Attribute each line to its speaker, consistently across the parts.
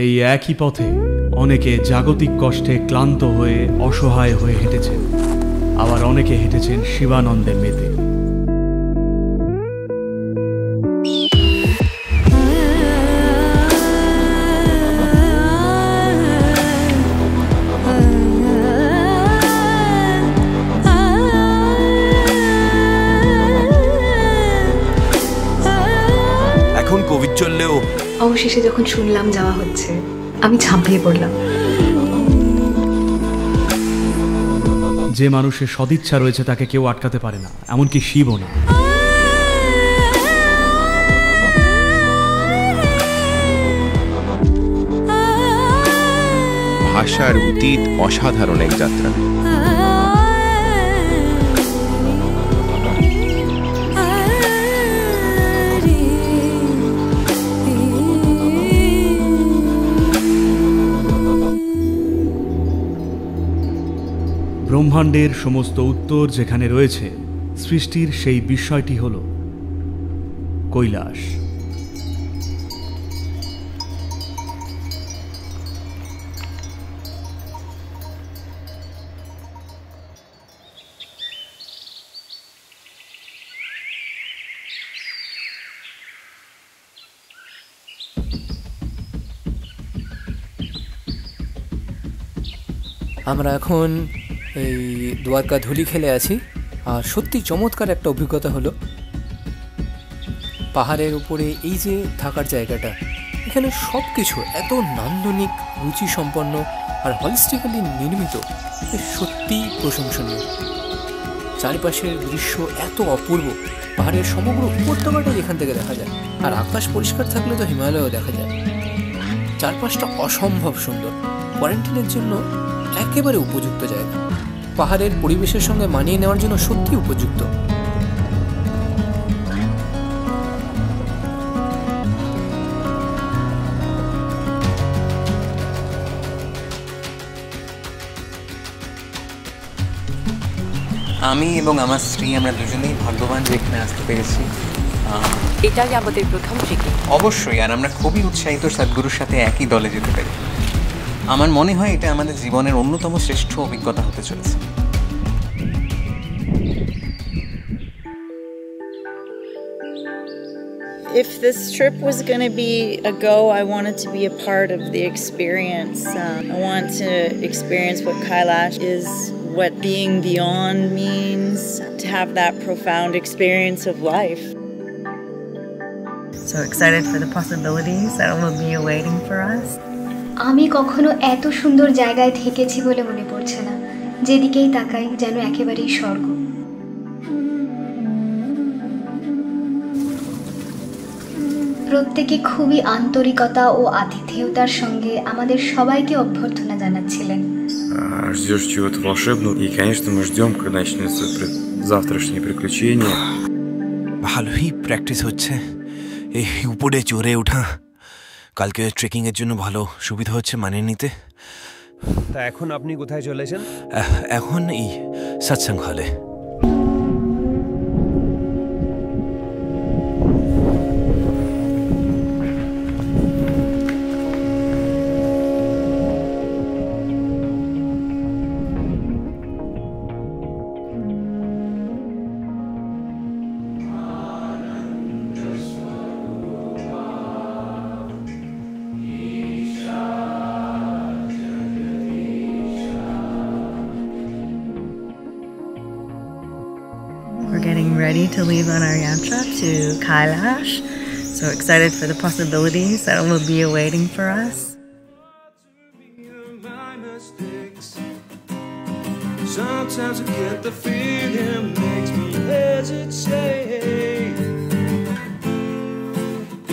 Speaker 1: এই একই পথে অনেকে জাগতিক কষ্টে ক্লান্ত হয়ে অসহায় হয়ে হেঁটেছেন, আবার অনেকে হেঁটেছেন শিবানন্দে মেতে।
Speaker 2: এখন কোভিড চললেও
Speaker 3: অবশেষে যখন শুনলাম যাওয়া হচ্ছে, আমি ঝাঁপিয়ে পড়লাম।
Speaker 1: যে মানুষের সদিচ্ছা রয়েছে তাকে কেউ আটকাতে পারে না, এমনকি শিবও না।
Speaker 2: ভাষার অতীত অসাধারণ এক যাত্রা।
Speaker 1: ব্রহ্মাণ্ডের সমস্ত উত্তর যেখানে রয়েছে, সৃষ্টির সেই বিষয়টি হল কৈলাস।
Speaker 4: আমরা এখন এই দ্বারকা ধুলি খেলে আছি, আর সত্যি চমৎকার একটা অভিজ্ঞতা হলো। পাহাড়ের উপরে এই যে থাকার জায়গাটা, এখানে সব কিছু এত নান্দনিক, রুচি সম্পন্ন আর হলিস্টিক্যালি নির্মিত, সত্যি প্রশংসনীয়। চারিপাশের দৃশ্য এত অপূর্ব, পাহাড়ের সমগ্র উপত্যকাটা এখান থেকে দেখা যায়, আর আকাশ পরিষ্কার থাকলে তো হিমালয়ও দেখা যায়। চারপাশটা অসম্ভব সুন্দর, কোয়ারেন্টাইনের জন্য একেবারে উপযুক্ত জায়গা। পাহাড়ের পরিবেশের সঙ্গে মানিয়ে নেওয়ার জন্য সত্যি উপযুক্ত।
Speaker 5: আমি এবং আমার স্ত্রী, আমরা দুজনেই ভাগ্যবান যে এখানে আসতে পেরেছি।
Speaker 6: এটাই আমাদের প্রথম ট্রেকিং।
Speaker 5: অবশ্যই, আর আমরা খুবই উৎসাহিত সদ্গুরুর সাথে একই দলে যেতে পেরে। আমার মনে হয় এটা আমাদের জীবনের অন্যতম শ্রেষ্ঠ অভিজ্ঞতা হতে চলেছে।
Speaker 7: If this trip was going to be a go, I wanted to be a part of the experience. I want to experience what Kailash is, what being beyond means, to have that profound experience of life.
Speaker 8: So excited for the possibilities that will be awaiting for us.
Speaker 3: আমি কখনো এত সুন্দর জায়গায় থেকেছি বলে মনে পড়ছে না। যেদিকেই তাকাই যেন একেবারেই স্বর্গ। প্রত্যেকে খুবই আন্তরিকতা ও আতিথেয়তার সঙ্গে আমাদের সবাইকে অভ্যর্থনা জানাচ্ছিলেন।
Speaker 9: Ждешь чего-то волшебного, и, конечно, мы ждем, когда начнется завтрашнее приключение.
Speaker 2: ভালোই প্র্যাকটিস হচ্ছে এই উপরে চড়ে ওঠা। কালকে ট্রেকিংয়ের জন্য ভালো সুবিধা হচ্ছে মানিয়ে নিতে।
Speaker 10: তা এখন আপনি কোথায় চলেছেন?
Speaker 2: এখন এই সৎসঙ্গ হলে।
Speaker 8: We're getting ready to leave on our yatra to Kailash. So excited for the possibilities that will be awaiting for us.
Speaker 11: Sometimes I get the feeling makes me hesitate.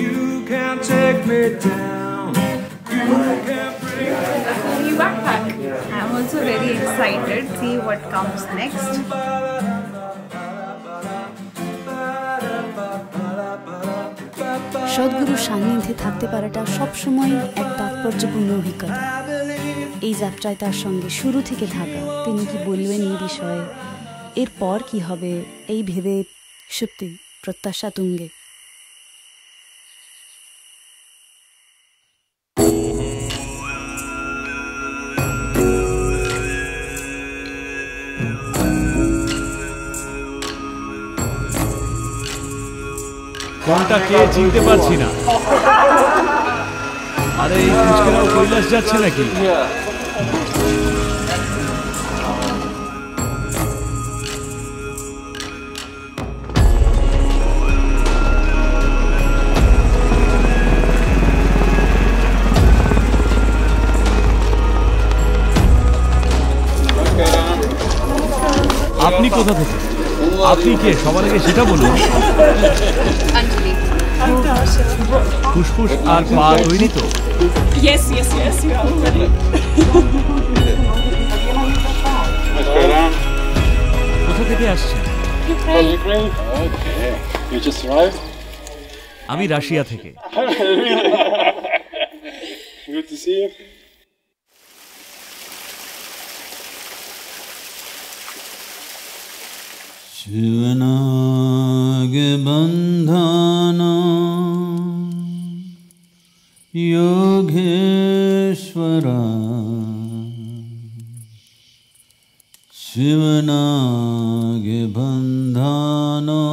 Speaker 11: You can't take me down. You can't bring me down.
Speaker 12: New backpack. I'm also very excited to see what comes next.
Speaker 13: সদ্গুরুর সান্নিধ্যে থাকতে পারাটা সবসময় এক তাৎপর্যপূর্ণ অভিজ্ঞতা। এই যাত্রায় তার সঙ্গে শুরু থেকে থাকা, তিনি কি বলবেন এই বিষয়ে, এরপর কি হবে এই ভেবে সত্যি প্রত্যাশা তুঙ্গে।
Speaker 1: কোনটা কে চিনতে পারছি না। আরে এই ফুচকারাও কৈলাস যাচ্ছে নাকি? আপনি কোথা থেকে? আপনি কে? সবার আগে সেটা বলুন। ফুসফুস আর পা তৈরি তো? কোথা থেকে আসছেন? আমি রাশিয়া থেকে।
Speaker 14: शिवनाग बंधना योगेश्वरा शिवनाग बंधना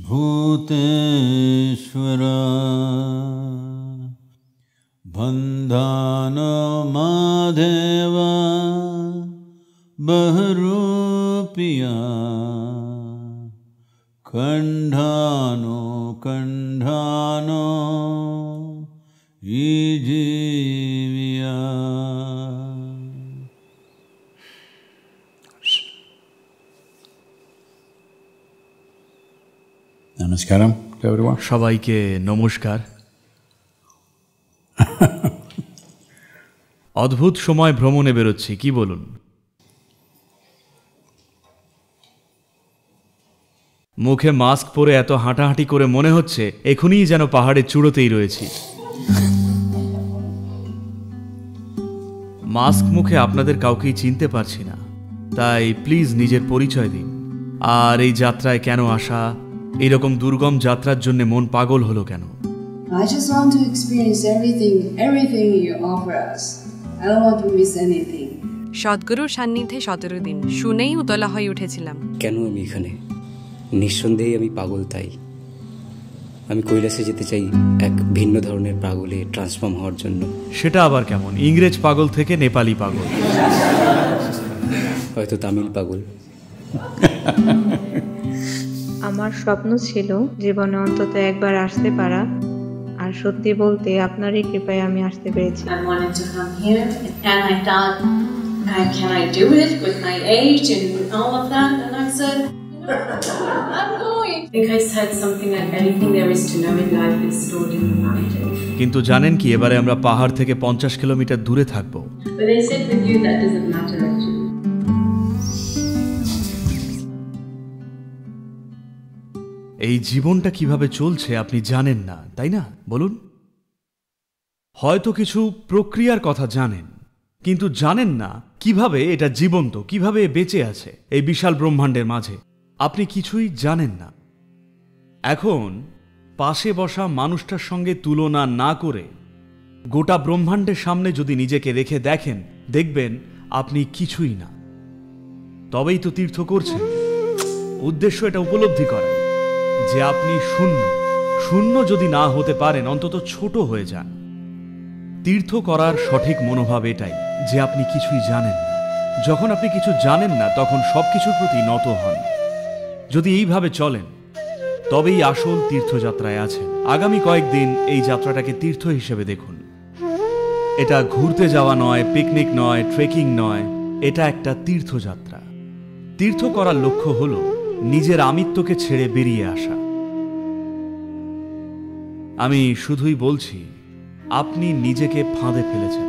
Speaker 14: भूतेश्वरा बंधन माधेवा बहुरूपिया कंधानो कंधानो जीविया।
Speaker 15: Namaskaram to everyone.
Speaker 1: সবাইকে নমস্কার। অদ্ভুত সময় ভ্রমণে বেরোচ্ছি, কি বলুন? মুখে মাস্ক পরে এত হাঁটাহাঁটি করে মনে হচ্ছে এখনই যেন পাহাড়ের চূড়োতেই রয়েছি। মাস্ক মুখে আপনাদের কাউকেই চিনতে পারছি না, তাই প্লিজ নিজের পরিচয় দিন। আর এই যাত্রায় কেন আসা, এইরকম দুর্গম যাত্রার জন্য মন পাগল হলো কেন?
Speaker 16: I just want to experience everything you offer us. I don't want to miss anything.
Speaker 6: সদ্গুরুর সান্নিধ্যে 17 দিন শুনেই উতলা হয়ে উঠেছিলাম।
Speaker 17: কেন আমি এখানে? নিঃসন্দেহে আমি পাগল, তাই আমি কৈলাসে যেতে চাই এক ভিন্ন ধরনের পাগলে ট্রান্সফর্ম হওয়ার জন্য।
Speaker 1: সেটা আবার কেমন? ইংরেজ পাগল থেকে নেপালি পাগল,
Speaker 17: হয়তো তামিল পাগল।
Speaker 18: আমার স্বপ্ন ছিল জীবনে অন্তত একবার আসতে পারা, আর সত্যি বলতে আপনারই কৃপায় আমি আসতে পেরেছি।
Speaker 16: I wanted to come here and I thought, can I do it with my age and all of that? And I said, I'm going. I think I said something like anything there is to know in life is stored in the mountain.
Speaker 1: কিন্তু জানেন কি, এবারে আমরা পাহাড় থেকে 50 kilometre দূরে থাকবো।
Speaker 16: But I said with you that doesn't matter actually.
Speaker 1: এই জীবনটা কিভাবে চলছে আপনি জানেন না, তাই না? বলুন। হয়তো কিছু প্রক্রিয়ার কথা জানেন, কিন্তু জানেন না কিভাবে এটা জীবন্ত, কিভাবে বেঁচে আছে এই বিশাল ব্রহ্মাণ্ডের মাঝে। আপনি কিছুই জানেন না। এখন পাশে বসা মানুষটার সঙ্গে তুলনা না করে গোটা ব্রহ্মাণ্ডের সামনে যদি নিজেকে রেখে দেখেন, দেখবেন আপনি কিছুই না। তবেই তো তীর্থ করছেন। উদ্দেশ্য এটা উপলব্ধি করা যে আপনি শূন্য। শূন্য যদি না হতে পারেন, অন্তত ছোট হয়ে যান। তীর্থ করার সঠিক মনোভাব এটাই যে আপনি কিছুই জানেন না। যখন আপনি কিছু জানেন না, তখন সবকিছুর প্রতি নত হন। যদি এইভাবে চলেন, তবেই আসল তীর্থযাত্রায় আছেন। আগামী কয়েকদিন এই যাত্রাটাকে তীর্থ হিসেবে দেখুন। এটা ঘুরতে যাওয়া নয়, পিকনিক নয়, ট্রেকিং নয়, এটা একটা তীর্থযাত্রা। তীর্থ করার লক্ষ্য হলো নিজের আমিত্বকে ছেড়ে বেরিয়ে আসা। আমি শুধুই বলছি, আপনি নিজেকে ফাঁদে ফেলেছেন।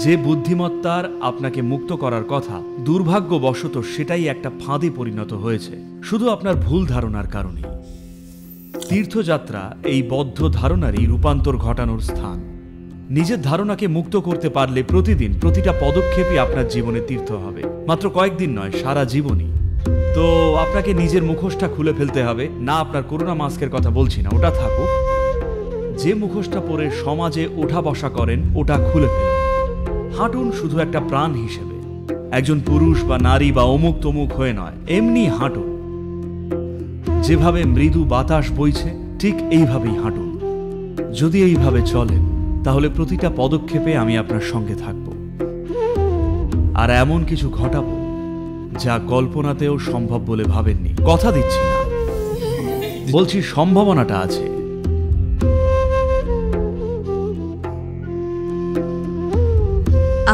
Speaker 1: যে বুদ্ধিমত্তার আপনাকে মুক্ত করার কথা, দুর্ভাগ্যবশত সেটাই একটা ফাঁদে পরিণত হয়েছে, শুধু আপনার ভুল ধারণার কারণে। তীর্থযাত্রা এই বদ্ধ ধারণারই রূপান্তর ঘটানোর স্থান। নিজের ধারণাকে মুক্ত করতে পারলে প্রতিদিন প্রতিটা পদক্ষেপই আপনার জীবনে তীর্থ হবে। মাত্র কয়েকদিন নয়, সারা জীবনই। তো আপনাকে নিজের মুখোশটা খুলে ফেলতে হবে। না, আপনার করোনা মাস্কের কথা বলছি না, ওটা থাকুক। যে মুখোশটা পরে সমাজে ওঠা বসা করেন, ওটা খুলে ফেলুন। হাঁটুন শুধু একটা প্রাণ হিসেবে, একজন পুরুষ বা নারী বা অমুক তমুক হয়ে নয়, এমনি হাঁটুন। যেভাবে মৃদু বাতাস বইছে ঠিক এইভাবেই হাঁটুন। যদি এইভাবে চলেন তাহলে প্রতিটা পদক্ষেপে আমি আপনার সঙ্গে থাকব, আর এমন কিছু ঘটাবো যা কল্পনাতেও সম্ভব বলে ভাবেননি। কথা দিচ্ছি না, বলছি সম্ভাবনাটা আছে।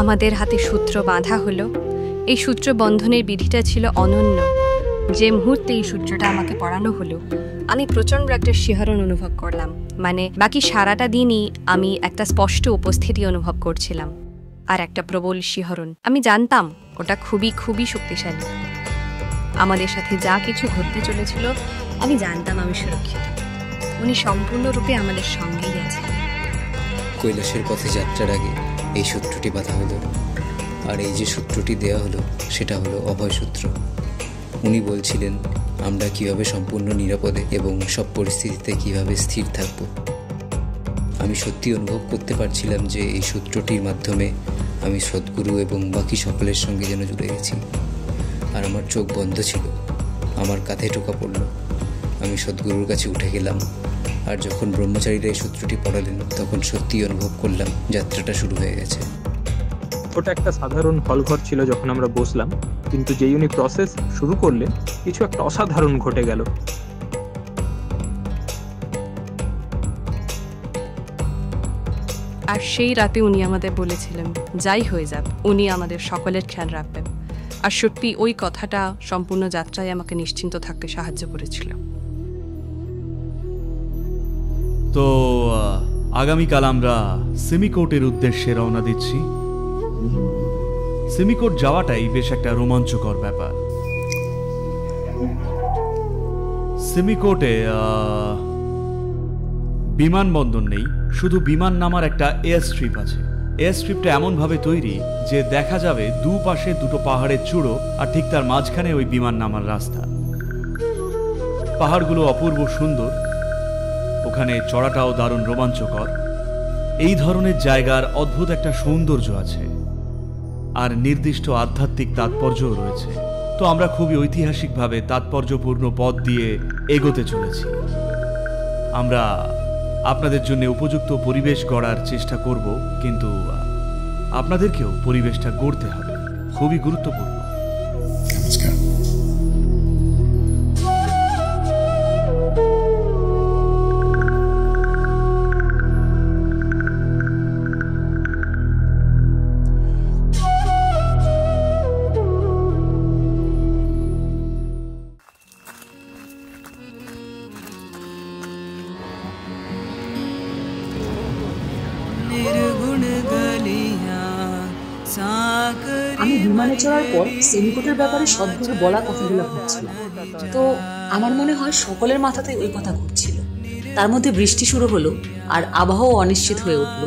Speaker 6: আমাদের হাতে সূত্র বাঁধা হলো। এই সূত্র বন্ধনের বিধিটা ছিল অনন্য। যে মুহূর্তে এই সূত্রটা আমাকে পড়ানো হলো, আমি প্রচণ্ড একটা শিহরণ অনুভব করলাম। মানে বাকি সারাটা দিনই আমি একটা স্পষ্ট উপস্থিতি অনুভব করছিলাম, আর একটা প্রবল শিহরণ। আমি জানতাম ওটা খুবই খুবই শক্তিশালী। আমাদের সাথে যা কিছু ঘটতে চলেছিল আমি জানতাম আমি সুরক্ষিত। উনি সম্পূর্ণরূপে আমাদের সঙ্গেই আছেন।
Speaker 17: কৈলাসের পথে যাত্রার আগে এই সূত্রটি বাঁধা হলো, আর এই যে সূত্রটি দেওয়া হলো সেটা হলো অভয় সূত্র। উনি বলছিলেন আমরা কিভাবে সম্পূর্ণ নিরাপদে এবং সব পরিস্থিতিতে কিভাবে স্থির থাকব। আমি সত্যি অনুভব করতে পারছিলাম যে এই সূত্রটির মাধ্যমে আমি সদ্গুরু এবং বাকি সকলের সঙ্গে যেন জুড়ে গেছি। আর আমার চোখ বন্ধ ছিল, আমার কাঁধে টোকা পড়ল, আমি সদ্গুরুর কাছে উঠে গেলাম। আর যখন ব্রহ্মচারীরা এই সূত্রটি পড়ালেন তখন সত্যিই অনুভব করলাম যাত্রাটা শুরু হয়ে গেছে।
Speaker 19: ওটা একটা সাধারণ হলঘর ছিল যখন আমরা বসলাম, কিন্তু যেই উনি প্রসেস শুরু করলেন কিছু একটা অসাধারণ ঘটে গেল।
Speaker 6: আর সেই রাতে উনি আমাদের বলেছিলেন যাই হয়ে যাক উনি আমাদের সকলের খেয়াল রাখবেন। আর সত্যি ওই কথাটা সম্পূর্ণ যাত্রায় আমাকে নিশ্চিন্ত থাকতে সাহায্য করেছিল।
Speaker 1: তো আগামীকাল আমরা সিমিকোটের উদ্দেশ্যে রওনা দিচ্ছি। সিমিকোট যাওয়াটাই বেশ একটা রোমাঞ্চকর ব্যাপার। সিমিকোটে বিমানবন্দর নেই, শুধু বিমান নামার একটা এয়ার স্ট্রিপ আছে। এয়ার স্ট্রিপটা এমনভাবে তৈরি যে দেখা যাবে দুপাশে দুটো পাহাড়ের চূড়ো, আর ঠিক তার মাঝখানে ওই বিমান নামার রাস্তা। পাহাড়গুলো অপূর্ব সুন্দর, ওখানে চড়াটাও দারুণ রোমাঞ্চকর। এই ধরনের জায়গার অদ্ভুত একটা সৌন্দর্য আছে, আর নির্দিষ্ট আধ্যাত্মিক তাৎপর্যও রয়েছে। তো আমরা খুবই ঐতিহাসিকভাবে তাৎপর্যপূর্ণ পথ দিয়ে এগোতে চলেছি। আমরা আপনাদের জন্য উপযুক্ত পরিবেশ গড়ার চেষ্টা করব, কিন্তু আপনাদেরকেও পরিবেশটা গড়তে হবে, খুবই গুরুত্বপূর্ণ।
Speaker 20: আমি বিমানে চড়ার পর সিমিকোটের ব্যাপারে সবগুলো বলা কথাগুলো ভাবছিলাম। তো আমার মনে হয় সকলের মাথাতে ওই কথা ঘুরছিল। তার মধ্যে বৃষ্টি শুরু হলো আর আবহাওয়া অনিশ্চিত হয়ে উঠলো।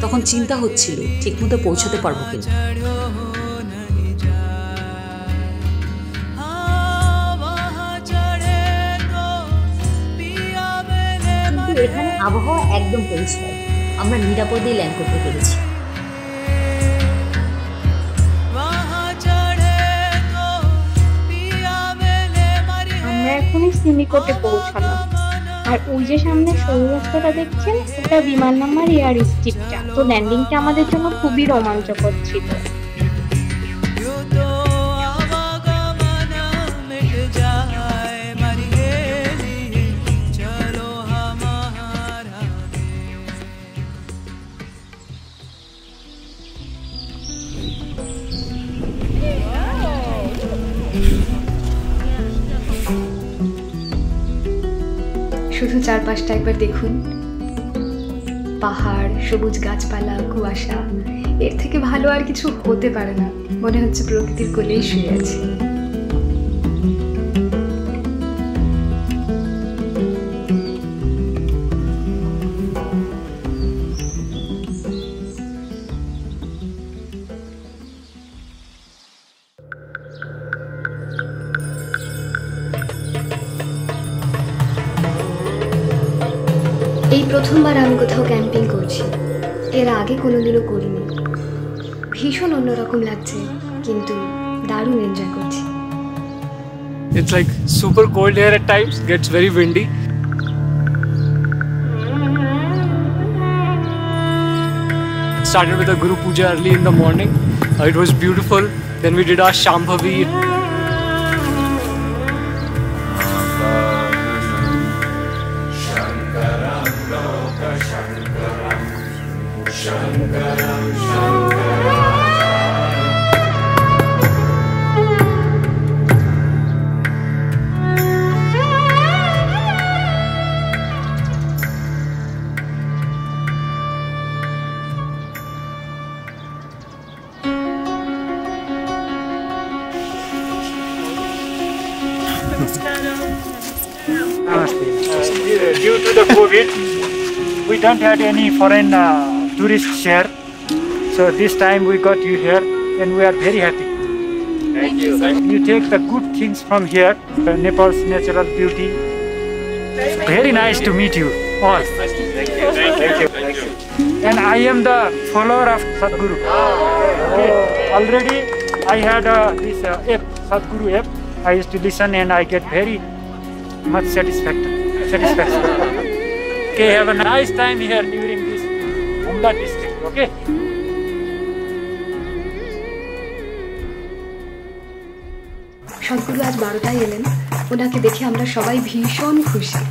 Speaker 20: তখন চিন্তা হচ্ছিল ঠিকমতো পৌঁছাতে পারবো কিনা। কিন্তু এখানে আবহাওয়া একদম পরিষ্কার, আমরা নিরাপদেই ল্যান্ড করতে পেরেছি।
Speaker 18: এখনই সিমিকোটে পৌঁছালাম, আর ওই যে সামনে সরু রাস্তাটা দেখছেন ওটা বিমান নামার এয়ার স্ট্রিপটা। তো ল্যান্ডিংটা আমাদের জন্য খুবই রোমাঞ্চকর ছিল।
Speaker 3: শুধু চারপাশটা একবার দেখুন, পাহাড়, সবুজ গাছপালা, কুয়াশা, এর থেকে ভালো আর কিছু হতে পারে না। মনে হচ্ছে প্রকৃতির কোলেই শুয়ে আছি। এই প্রথমবার আমি কোথাও ক্যাম্পিং করছি, এর আগে কোনোদিনও করিনি। ভীষণ অন্যরকম লাগছে, কিন্তু দারুণ এনজয় করছি।
Speaker 4: It's like super cold here at times, gets very windy. Started with a Guru Puja early in the morning. It was beautiful. Then we did our Shambhavi.
Speaker 21: Due to the COVID, we don't have any foreign tourists here. So this time we got you here and we are very happy.
Speaker 11: Thank you.
Speaker 21: You take the good things from here, Nepal's natural beauty. Very nice to meet you all.
Speaker 11: Thank you.
Speaker 21: And I am the follower of Sadhguru. Okay. Already I had this app, Sadhguru app. I used to listen and I get very much satisfaction. Okay, have a nice time here during this Humla district, okay?
Speaker 3: সদ্গুরু আজ 12টায় এলেন। ওনাকে দেখে আমরা সবাই ভীষণ খুশি।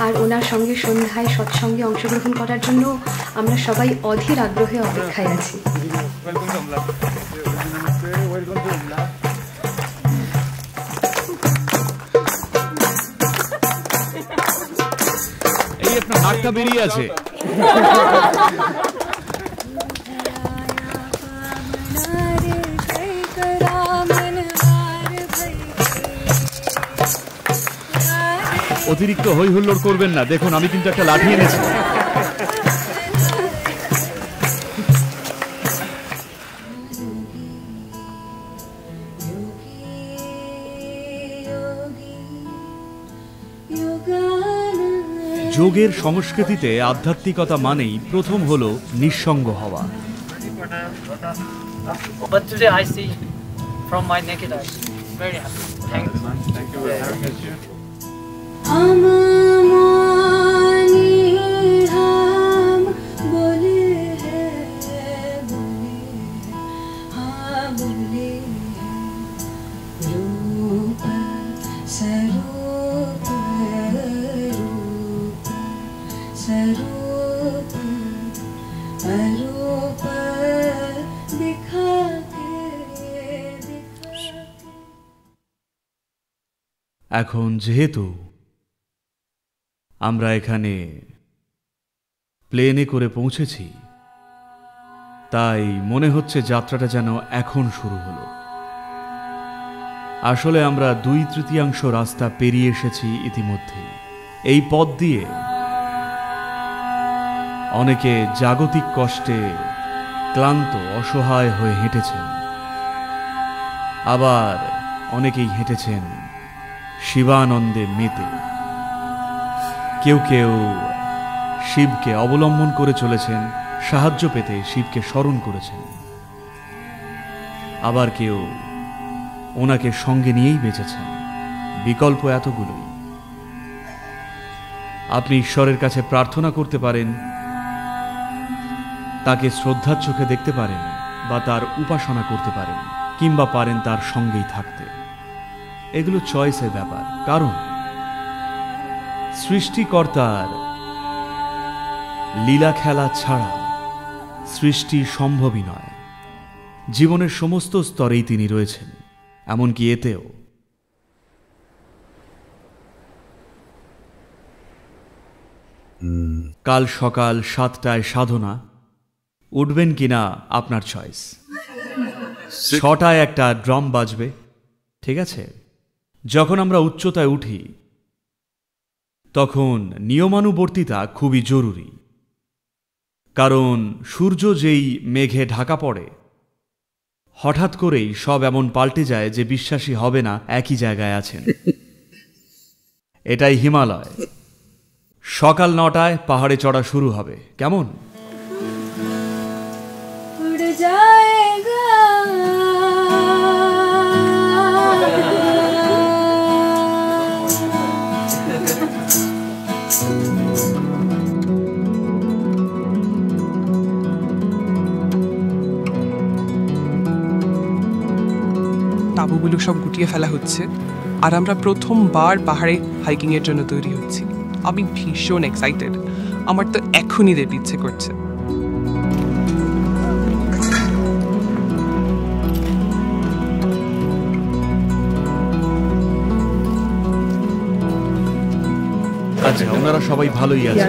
Speaker 3: আর ওনার সঙ্গে সন্ধ্যায় সৎসঙ্গে অংশগ্রহণ করার জন্য আমরা সবাই অধীর আগ্রহে অপেক্ষায় আছি।
Speaker 1: এই আপনার নাকটা বেরিয়ে আছে। অতিরিক্ত হই হুল্লোড় করবেন না, দেখুন আমি কিন্তু একটা লাঠি এনেছি। যোগের সংস্কৃতিতে আধ্যাত্মিকতা মানেই প্রথম হলো নিঃসঙ্গ হওয়া।
Speaker 21: But today I see from my naked eyes. Very happy. Thank you very much.
Speaker 1: এখন যেহেতু আমরা এখানে প্লেনে করে পৌঁছেছি, তাই মনে হচ্ছে যাত্রাটা যেন এখন শুরু হলো। আসলে আমরা 2/3 রাস্তা পেরিয়ে এসেছি ইতিমধ্যে। এই পথ দিয়ে অনেকে জাগতিক কষ্টে ক্লান্ত অসহায় হয়ে হেঁটেছেন, আবার অনেকেই হেঁটেছেন শিবানন্দে মেতে। কেউ কেউ শিবকে অবলম্বন করে চলেছেন, সাহায্য পেতে শিবকে স্মরণ করেছেন, আবার কেউ ওনাকে সঙ্গে নিয়েই বেঁচেছেন। বিকল্প এতগুলোই। আপনি ঈশ্বরের কাছে প্রার্থনা করতে পারেন, তাকে শ্রদ্ধার চোখে দেখতে পারেন, বা তার উপাসনা করতে পারেন, কিংবা পারেন তার সঙ্গেই থাকতে। এগুলো চয়েসের ব্যাপার, কারণ সৃষ্টিকর্তার লীলা খেলা ছাড়া সৃষ্টি সম্ভবই নয়। জীবনের সমস্ত স্তরেই তিনি রয়েছেন, এমনকি এতেও। কাল সকাল 7টায় সাধনা, উঠবেন কিনা আপনার চয়েস। 6টায় একটা ড্রাম বাজবে, ঠিক আছে? যখন আমরা উচ্চতায় উঠি তখন নিয়মানুবর্তিতা খুবই জরুরি, কারণ সূর্য যেই মেঘে ঢাকা পড়ে হঠাৎ করেই সব এমন পাল্টে যায় যে বিশ্বাসী হবে না একই জায়গায় আছেন। এটাই হিমালয়। সকাল 9টায় পাহাড়ে চড়া শুরু হবে, কেমন?
Speaker 5: ওগুলো সব গুটিয়ে ফেলা হচ্ছে আর আমরা প্রথমবার পাহাড়ে হাইকিংয়ের জন্য তৈরি হচ্ছি। আমি ভীষণ এক্সাইটেড, আমার তো এখনই যেতে ইচ্ছে করছে।
Speaker 1: আচ্ছা, ওনারা সবাই ভালোই আছে।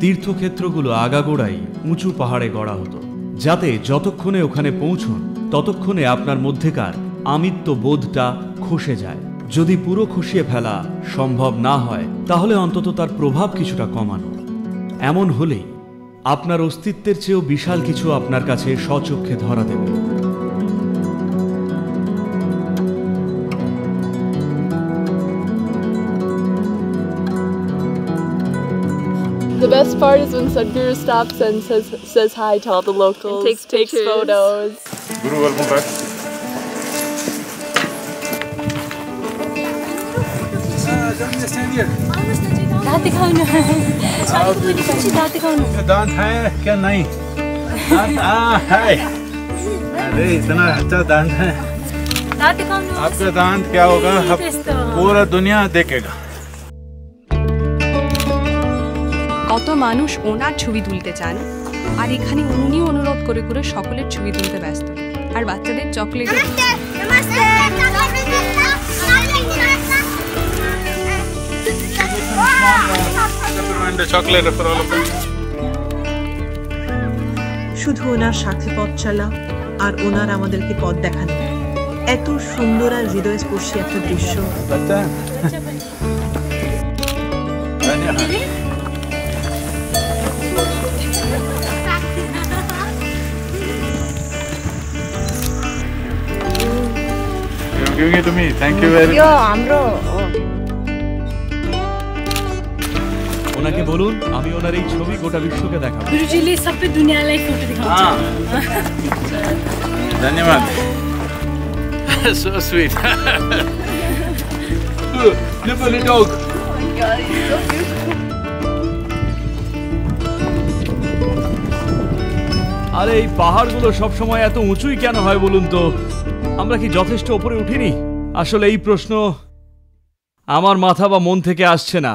Speaker 1: তীর্থক্ষেত্রগুলো আগাগোড়াই উঁচু পাহাড়ে গড়া হতো, যাতে যতক্ষণে ওখানে পৌঁছন ততক্ষণে আপনার মধ্যেকার আমিত্ব বোধটা খসে যায়। যদি পুরো খসিয়ে ফেলা সম্ভব না হয় তাহলে অন্তত তার প্রভাব কিছুটা কমানো। এমন হলেই আপনার অস্তিত্বের চেয়েও বিশাল কিছু আপনার কাছে স্বচক্ষে ধরা দেবে।
Speaker 22: The best part is when Sadhguru stops and says hi to all the locals, takes photos.
Speaker 9: Guru, welcome back.
Speaker 22: Stand here.
Speaker 13: दांत दिखाओ ना, दांत दिखाओ ना।
Speaker 15: दांत है क्या? नहीं दांत है। अरे इतना अच्छा दांत है।
Speaker 13: दांत दिखाओ ना।
Speaker 15: आपका दांत क्या होगा? पूरा दुनिया देखेगा।
Speaker 6: কত মানুষ ওনার ছবি তুলতে চান, আর এখানে উনি অনুরোধ করে করে সকলের ছবি তুলতে ব্যস্ত, আর বাচ্চাদের চকলেট।
Speaker 23: শুধু ওনার সাথে পথ চলা আর ওনার আমাদেরকে পথ দেখানো, এত সুন্দর আর হৃদয়স্পর্শী একটা দৃশ্য।
Speaker 15: Giving it to me. Thank you very much.
Speaker 23: আমরা
Speaker 1: ওনাকে বলুন আমি ওনার এই ছবি গোটা বিশ্বকে দেখাবো।
Speaker 13: गुरुजी ले सब पे दुनिया लाई फोटो दिखाओ।
Speaker 15: धन्यवाद। So sweet. Little dog.
Speaker 22: Oh my God, he's so beautiful.
Speaker 1: আরে এই পাহাড়গুলো সবসময় এত উঁচুই কেন হয় বলুন তো? আমরা কি যথেষ্ট উপরে উঠিনি? আসলে এই প্রশ্ন আমার মাথা বা মন থেকে আসছে না,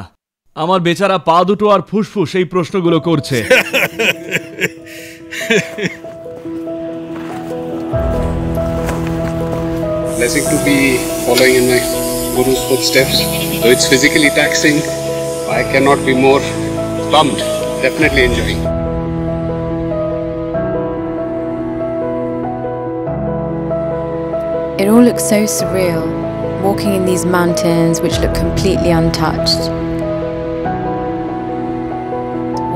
Speaker 1: আমার বেচারা পা দুটো আর ফুসফুস এই প্রশ্নগুলো করছে।
Speaker 24: Blessing to be following in my Guru's footsteps. Though it's physically taxing, I cannot be more pumped. Definitely enjoying.
Speaker 25: It all looks so surreal, walking in these mountains which look completely untouched.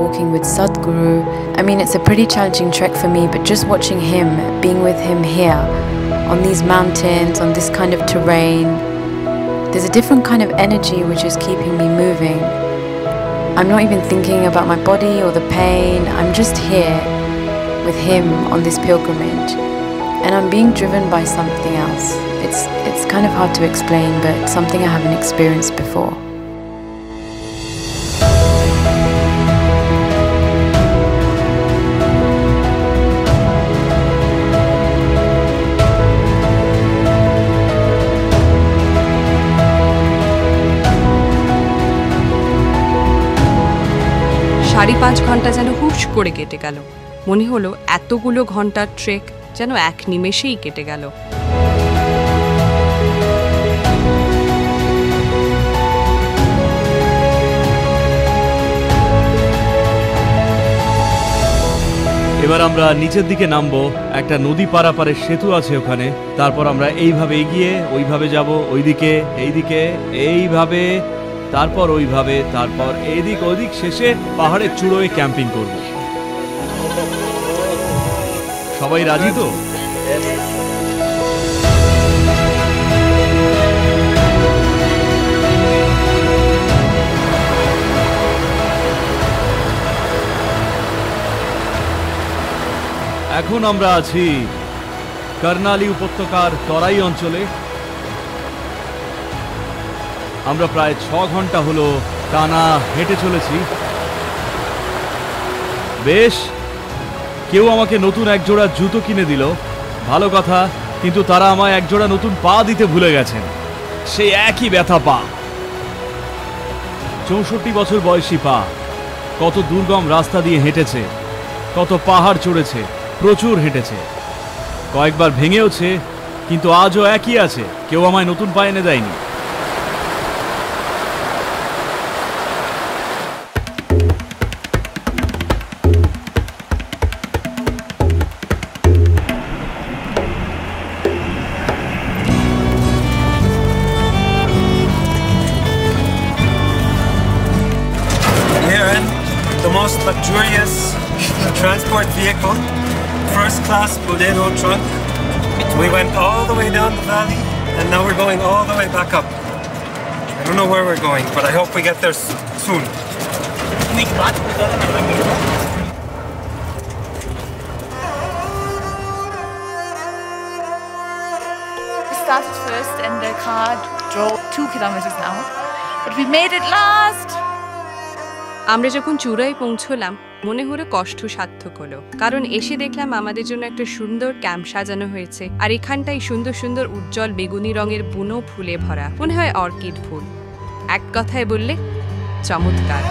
Speaker 25: Walking with Sadhguru, I mean it's a pretty challenging trek for me, but just watching him, being with him here, on these mountains, on this kind of terrain, there's a different kind of energy which is keeping me moving. I'm not even thinking about my body or the pain, I'm just here with him on this pilgrimage. And I'm being driven by something else. It's kind of hard to explain, but something I haven't experienced before.
Speaker 6: সাড়ে 5 ঘন্টা যেন হুশ করে কেটে গেল। মনে হলো এতগুলো ঘন্টার ট্রেক যেন এক নিমেষেই কেটে গেল।
Speaker 1: এবার আমরা নিচের দিকে নামবো, একটা নদী পারাপারের সেতু আছে ওখানে। তারপর আমরা এইভাবে এগিয়ে ওইভাবে যাব, ওইদিকে এইদিকে এইভাবে, তারপর ওইভাবে, তারপর এদিক ওদিক, শেষে পাহাড়ের চূড়োয় ক্যাম্পিং করব। সবাই রাজি তো? এখন আমরা আছি কর্ণালী উপত্যকার তরাই অঞ্চলে। আমরা প্রায় 6 ঘন্টা হলো টানা হেঁটে চলেছি। বেশ, কেউ আমাকে নতুন একজোড়া জুতো কিনে দিল, ভালো কথা, কিন্তু তারা আমায় একজোড়া নতুন পা দিতে ভুলে গেছেন। সেই একই ব্যথা পা, 64 বছর বয়সী পা। কত দুর্গম রাস্তা দিয়ে হেঁটেছে, কত পাহাড় চড়েছে, প্রচুর হেঁটেছে, কয়েকবার ভেঙেওছে, কিন্তু আজও একই আছে। কেউ আমায় নতুন পা এনে দেয়নি।
Speaker 2: Most luxurious transport vehicle, first class Bodero truck. We went all the way down the valley and now we're going all the way back up. I don't know where we're going, but I hope we get there soon.
Speaker 7: We started first and the car drove 2 kilometers an hour, but we made it last.
Speaker 6: আমরা যখন চূড়ায় পৌঁছলাম মনে হলো কষ্ট সার্থক হলো, কারণ এসে দেখলাম আমাদের জন্য একটা সুন্দর ক্যাম্প সাজানো হয়েছে, আর এখানটাই সুন্দর সুন্দর উজ্জ্বল বেগুনি রঙের বুনো ফুলে ভরা, মনে হয় অর্কিড ফুল। এক কথায় বললে চমৎকার।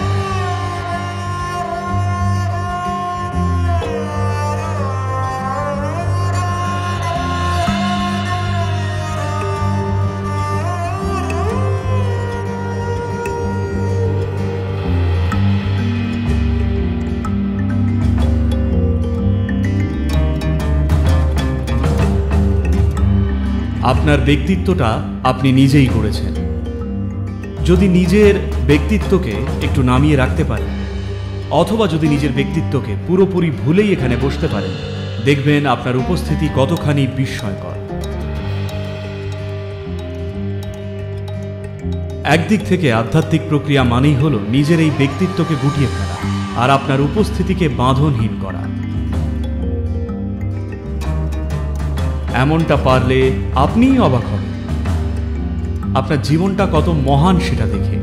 Speaker 1: আপনার ব্যক্তিত্বটা আপনি নিজেই করেছেন। যদি নিজের ব্যক্তিত্বকে একটু নামিয়ে রাখতে পারেন, অথবা যদি নিজের ব্যক্তিত্বকে পুরোপুরি ভুলেই এখানে বসতে পারেন, দেখবেন আপনার উপস্থিতি কতখানি বিস্ময়কর। একদিক থেকে আধ্যাত্মিক প্রক্রিয়া মানেই হলো নিজের এই ব্যক্তিত্বকে গুটিয়ে ফেলা আর আপনার উপস্থিতিকে বাঁধনহীন করা। এমনটা পারলে আপনিই অবাক হবেন আপনার জীবনটা কত মহান সেটা দেখে।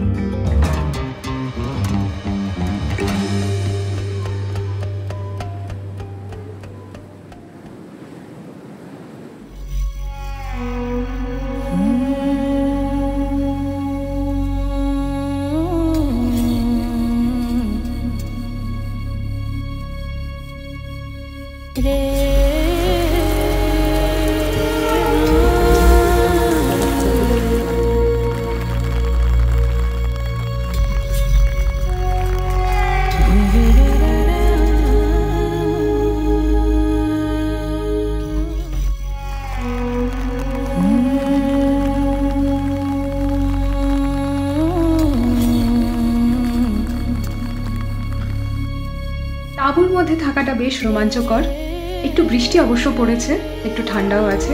Speaker 3: তাঁবুর মধ্যে থাকাটা বেশ রোমাঞ্চকর। একটু বৃষ্টি অবশ্য পড়েছে, একটু ঠান্ডাও আছে।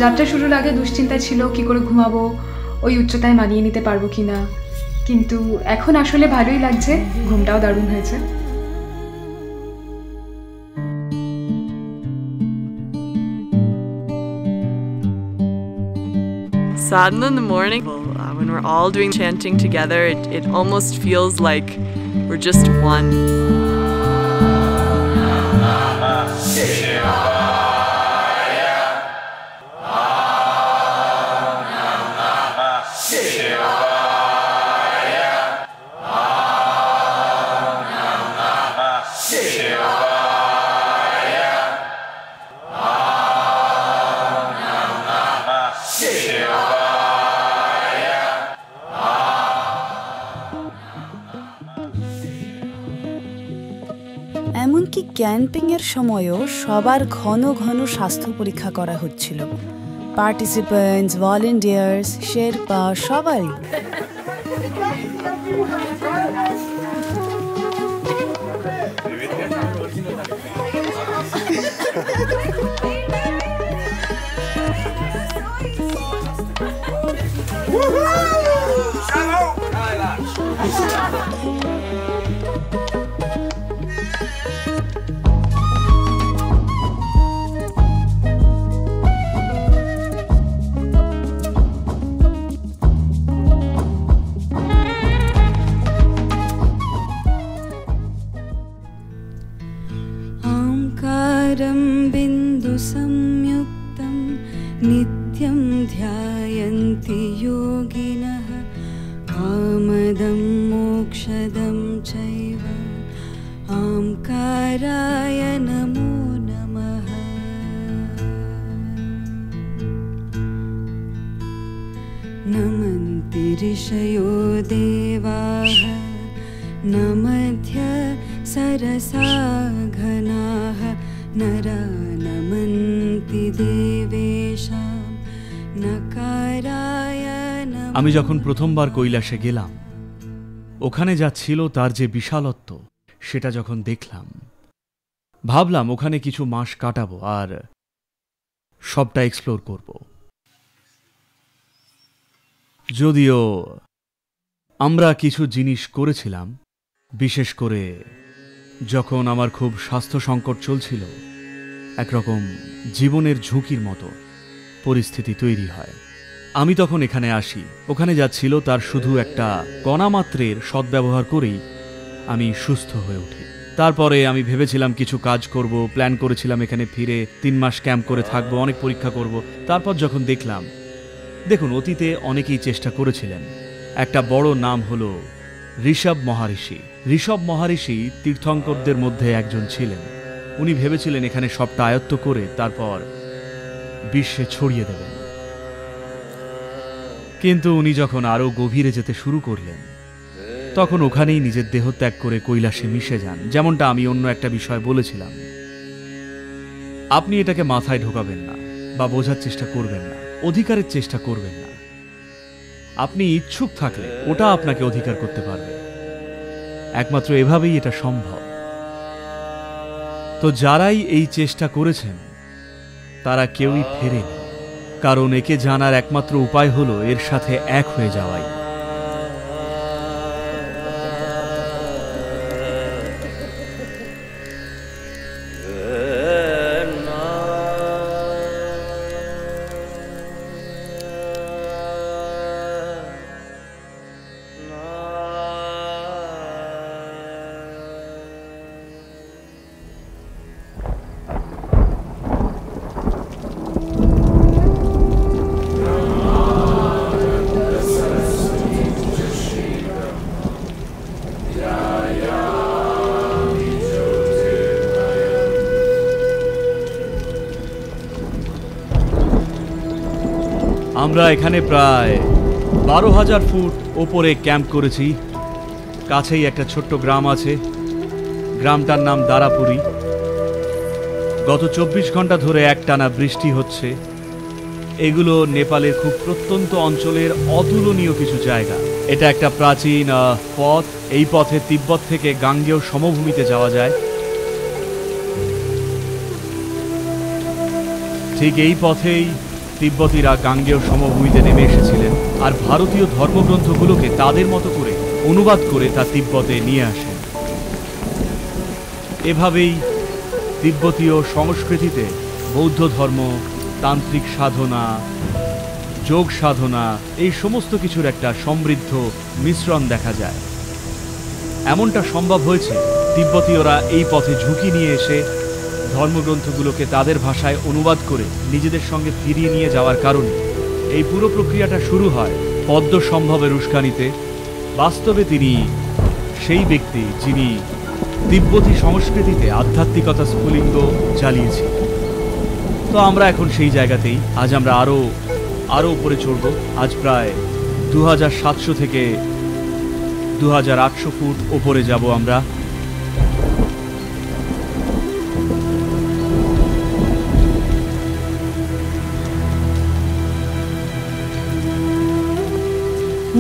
Speaker 3: যাত্রা শুরুর আগে দুশ্চিন্তা ছিল কি করে ঘুমাবো, ওই উচ্চতায় মানিয়ে নিতে পারবো কিনা, কিন্তু এখন আসলে ভালোই লাগছে, ঘুমটাও দারুণ হয়েছে।
Speaker 8: Sadhana in the morning, when we're all doing chanting together, it almost feels like we're just one.
Speaker 13: এমনকি ক্যাম্পিংয়ের সময়ও সবার ঘন ঘন স্বাস্থ্য পরীক্ষা করা হচ্ছিল। পার্টিসিপেন্টস, ভলেন্টিয়ার্স, শেরপা সবাই।
Speaker 10: ओङ्कारं बिन्दुसंयुक्तं नित्यं ध्यायन्ति योगिनः कामदं मोक्षदं चैव ओङ्काराय नमो नमः। नमन्ति ऋषयो देवाः न मध्य सरसा घनाः नरा नमन्ति देवेशां नकाराय नमः।
Speaker 1: আমি যখন প্রথমবার কৈলাসে গেলাম, ওখানে যা ছিল তার যে বিশালত্ব সেটা যখন দেখলাম, ভাবলাম ওখানে কিছু মাস কাটাবো আর সবটা এক্সপ্লোর করব। যদিও আমরা কিছু জিনিস করেছিলাম, বিশেষ করে যখন আমার খুব স্বাস্থ্য সংকট চলছিল, একরকম জীবনের ঝুঁকির মতো পরিস্থিতি তৈরি হয়। আমি তখন এখানে আসি। ওখানে যা ছিল তার শুধু একটা কণামাত্রের সদ্ব্যবহার করেই আমি সুস্থ হয়ে উঠি। তারপরে আমি ভেবেছিলাম কিছু কাজ করব, প্ল্যান করেছিলাম এখানে ফিরে 3 মাস ক্যাম্প করে থাকবো, অনেক পরীক্ষা করব। তারপর যখন দেখলাম, দেখুন অতীতে অনেকেই চেষ্টা করেছিলেন। একটা বড় নাম হলো ঋষভ মহারিষি। ঋষভ মহারিষি তীর্থঙ্করদের মধ্যে একজন ছিলেন। উনি ভেবেছিলেন এখানে সবটা আয়ত্ত করে তারপর বিশ্বে ছড়িয়ে দেবেন। কিন্তু উনি যখন আরও গভীরে যেতে শুরু করলেন, তখন ওখানেই নিজের দেহত্যাগ করে কৈলাসে মিশে যান। যেমনটা আমি অন্য একটা বিষয় বলেছিলাম, আপনি এটাকে মাথায় ঢোকাবেন না বা বোঝার চেষ্টা করবেন না, অধিকারের চেষ্টা করবেন না। আপনি ইচ্ছুক থাকলে ওটা আপনাকে অধিকার করতে পারবে। একমাত্র এভাবেই এটা সম্ভব। তো যারাই এই চেষ্টা করেছেন তারা কেউই ফেরেনি, কারণ একে জানার একমাত্র উপায় হলো এর সাথে এক হয়ে যাওয়াই। আমরা এখানে প্রায় 12,000 ফুট ওপরে ক্যাম্প করেছি। কাছেই একটা ছোট্ট গ্রাম আছে, গ্রামটার নাম দারাপুরি। গত 24 ঘন্টা ধরে একটানা বৃষ্টি হচ্ছে। এগুলো নেপালের খুব প্রত্যন্ত অঞ্চলের অতুলনীয় কিছু জায়গা। এটা একটা প্রাচীন পথ। এই পথে তিব্বত থেকে গাঙ্গেয় সমভূমিতে যাওয়া যায়। ঠিক এই পথেই তিব্বতীরা গাঙ্গেয় সমভূমিতে নেমে এসেছিলেন আর ভারতীয় ধর্মগ্রন্থগুলোকে তাদের মতো করে অনুবাদ করে তা তিব্বতে নিয়ে আসেন। এভাবেই তিব্বতীয় সংস্কৃতিতে বৌদ্ধ ধর্ম, তান্ত্রিক সাধনা, যোগ সাধনা, এই সমস্ত কিছুর একটা সমৃদ্ধ মিশ্রণ দেখা যায়। এমনটা সম্ভব হয়েছে তিব্বতীয়রা এই পথে ঝুঁকি নিয়ে এসে ধর্মগ্রন্থগুলোকে তাদের ভাষায় অনুবাদ করে নিজেদের সঙ্গে ফিরিয়ে নিয়ে যাওয়ার কারণে এই পুরো প্রক্রিয়াটা শুরু হয় পদ্ম সম্ভবের উস্কানিতে। বাস্তবে তিনি সেই ব্যক্তি যিনি তিব্বতী সংস্কৃতিতে আধ্যাত্মিকতা স্ফুলিঙ্গ জ্বালিয়েছিলেন। তো আমরা এখন সেই জায়গাতেই। আজ আমরা আরও উপরে চড়ব। আজ প্রায় 2700 থেকে 2800 ফুট ওপরে যাব আমরা।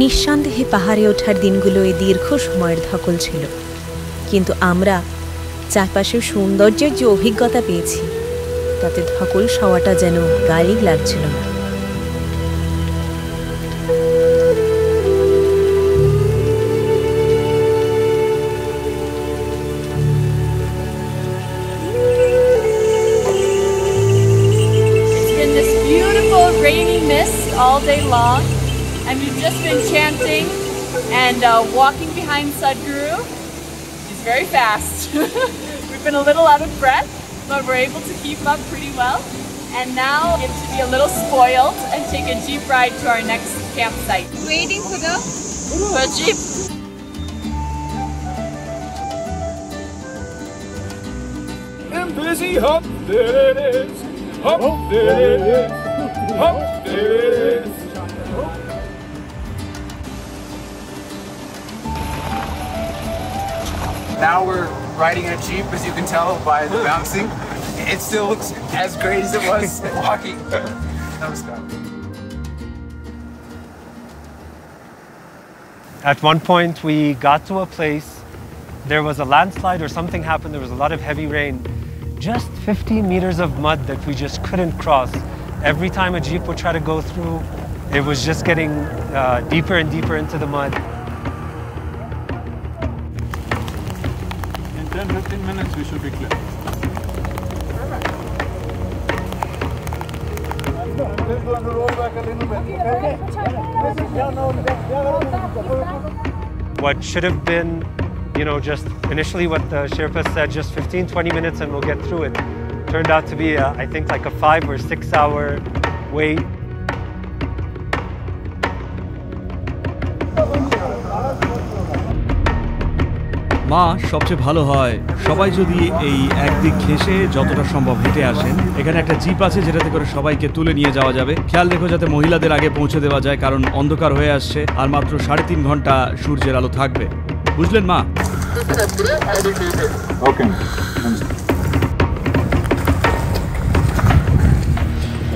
Speaker 12: নিঃসন্দেহে পাহাড়ে ওঠার দিনগুলোয় দীর্ঘ সময়ের ধকল ছিল, কিন্তু আমরা চারপাশের সৌন্দর্যের যে অভিজ্ঞতা পেয়েছি তাতে ধকল সওয়াটা যেন গায়েই লাগছিল না।
Speaker 7: It's been this beautiful rainy mist all day long. And we've just been chanting and walking behind Sadhguru. He's very fast. We've been a little out of breath, but we're able to keep up pretty well. And now we get to be a little spoiled and take a jeep ride to our next campsite. Waiting for the jeep.
Speaker 11: And busy hop, there it is. Hop, there it is. Hop, there it is.
Speaker 14: Now we're riding a jeep, as you can tell by the bouncing. It still looks as great as it was walking.
Speaker 2: At one point, we got to a place, there was a landslide or something happened, there was a lot of heavy rain. Just 15 meters of mud that we just couldn't cross. Every time a jeep would try to go through, it was just getting deeper and deeper into the mud.
Speaker 15: In 10-15 minutes, we should be clear.
Speaker 2: What should have been, just initially what the Sherpa said, just 15-20 minutes and we'll get through it, turned out to be, I think, like a 5 or 6 hour wait.
Speaker 1: মা, সবচেয়ে ভালো হয় সবাই যদি এই একদিক ঘেঁষে যতটা সম্ভব হেঁটে আসেন। এখানে একটা জিপ আছে যেটাতে করে সবাইকে তুলে নিয়ে যাওয়া যাবে। খেয়াল রেখো যাতে মহিলাদের আগে পৌঁছে দেওয়া যায়, কারণ অন্ধকার হয়ে আসছে আর মাত্র 3.5 ঘন্টা সূর্যের আলো থাকবে। বুঝলেন মা?
Speaker 15: Okay.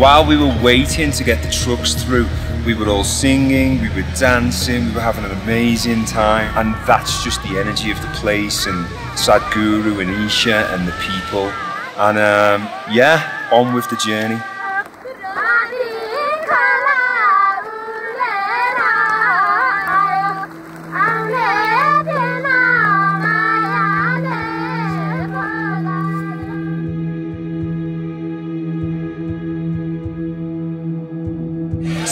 Speaker 16: While we were waiting to get the trucks through, we were all singing, we were dancing, we were having an amazing time, and that's just the energy of the place, and Sadhguru and Isha and the people, and yeah, on with the journey.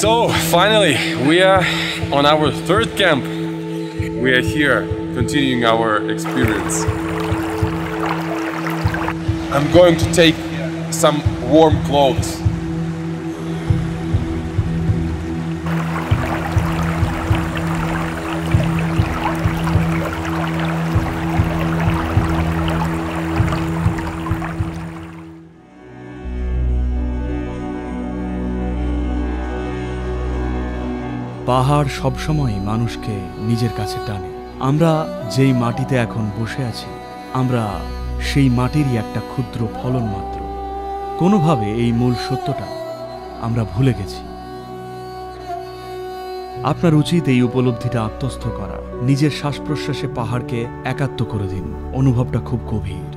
Speaker 17: So finally, we are on our third camp. We are here, continuing our experience. I'm going to take some warm clothes.
Speaker 1: পাহাড় সবসময় মানুষকে নিজের কাছে টানে। আমরা যেই মাটিতে এখন বসে আছি, আমরা সেই মাটিরই একটা ক্ষুদ্র ফলন মাত্র। কোনোভাবে এই মূল সত্যটা আমরা ভুলে গেছি। আপনার উচিত এই উপলব্ধিটা আত্মস্থ করা। নিজের শ্বাস প্রশ্বাসে পাহাড়কে একাত্ম করে দিন। অনুভবটা খুব গভীর।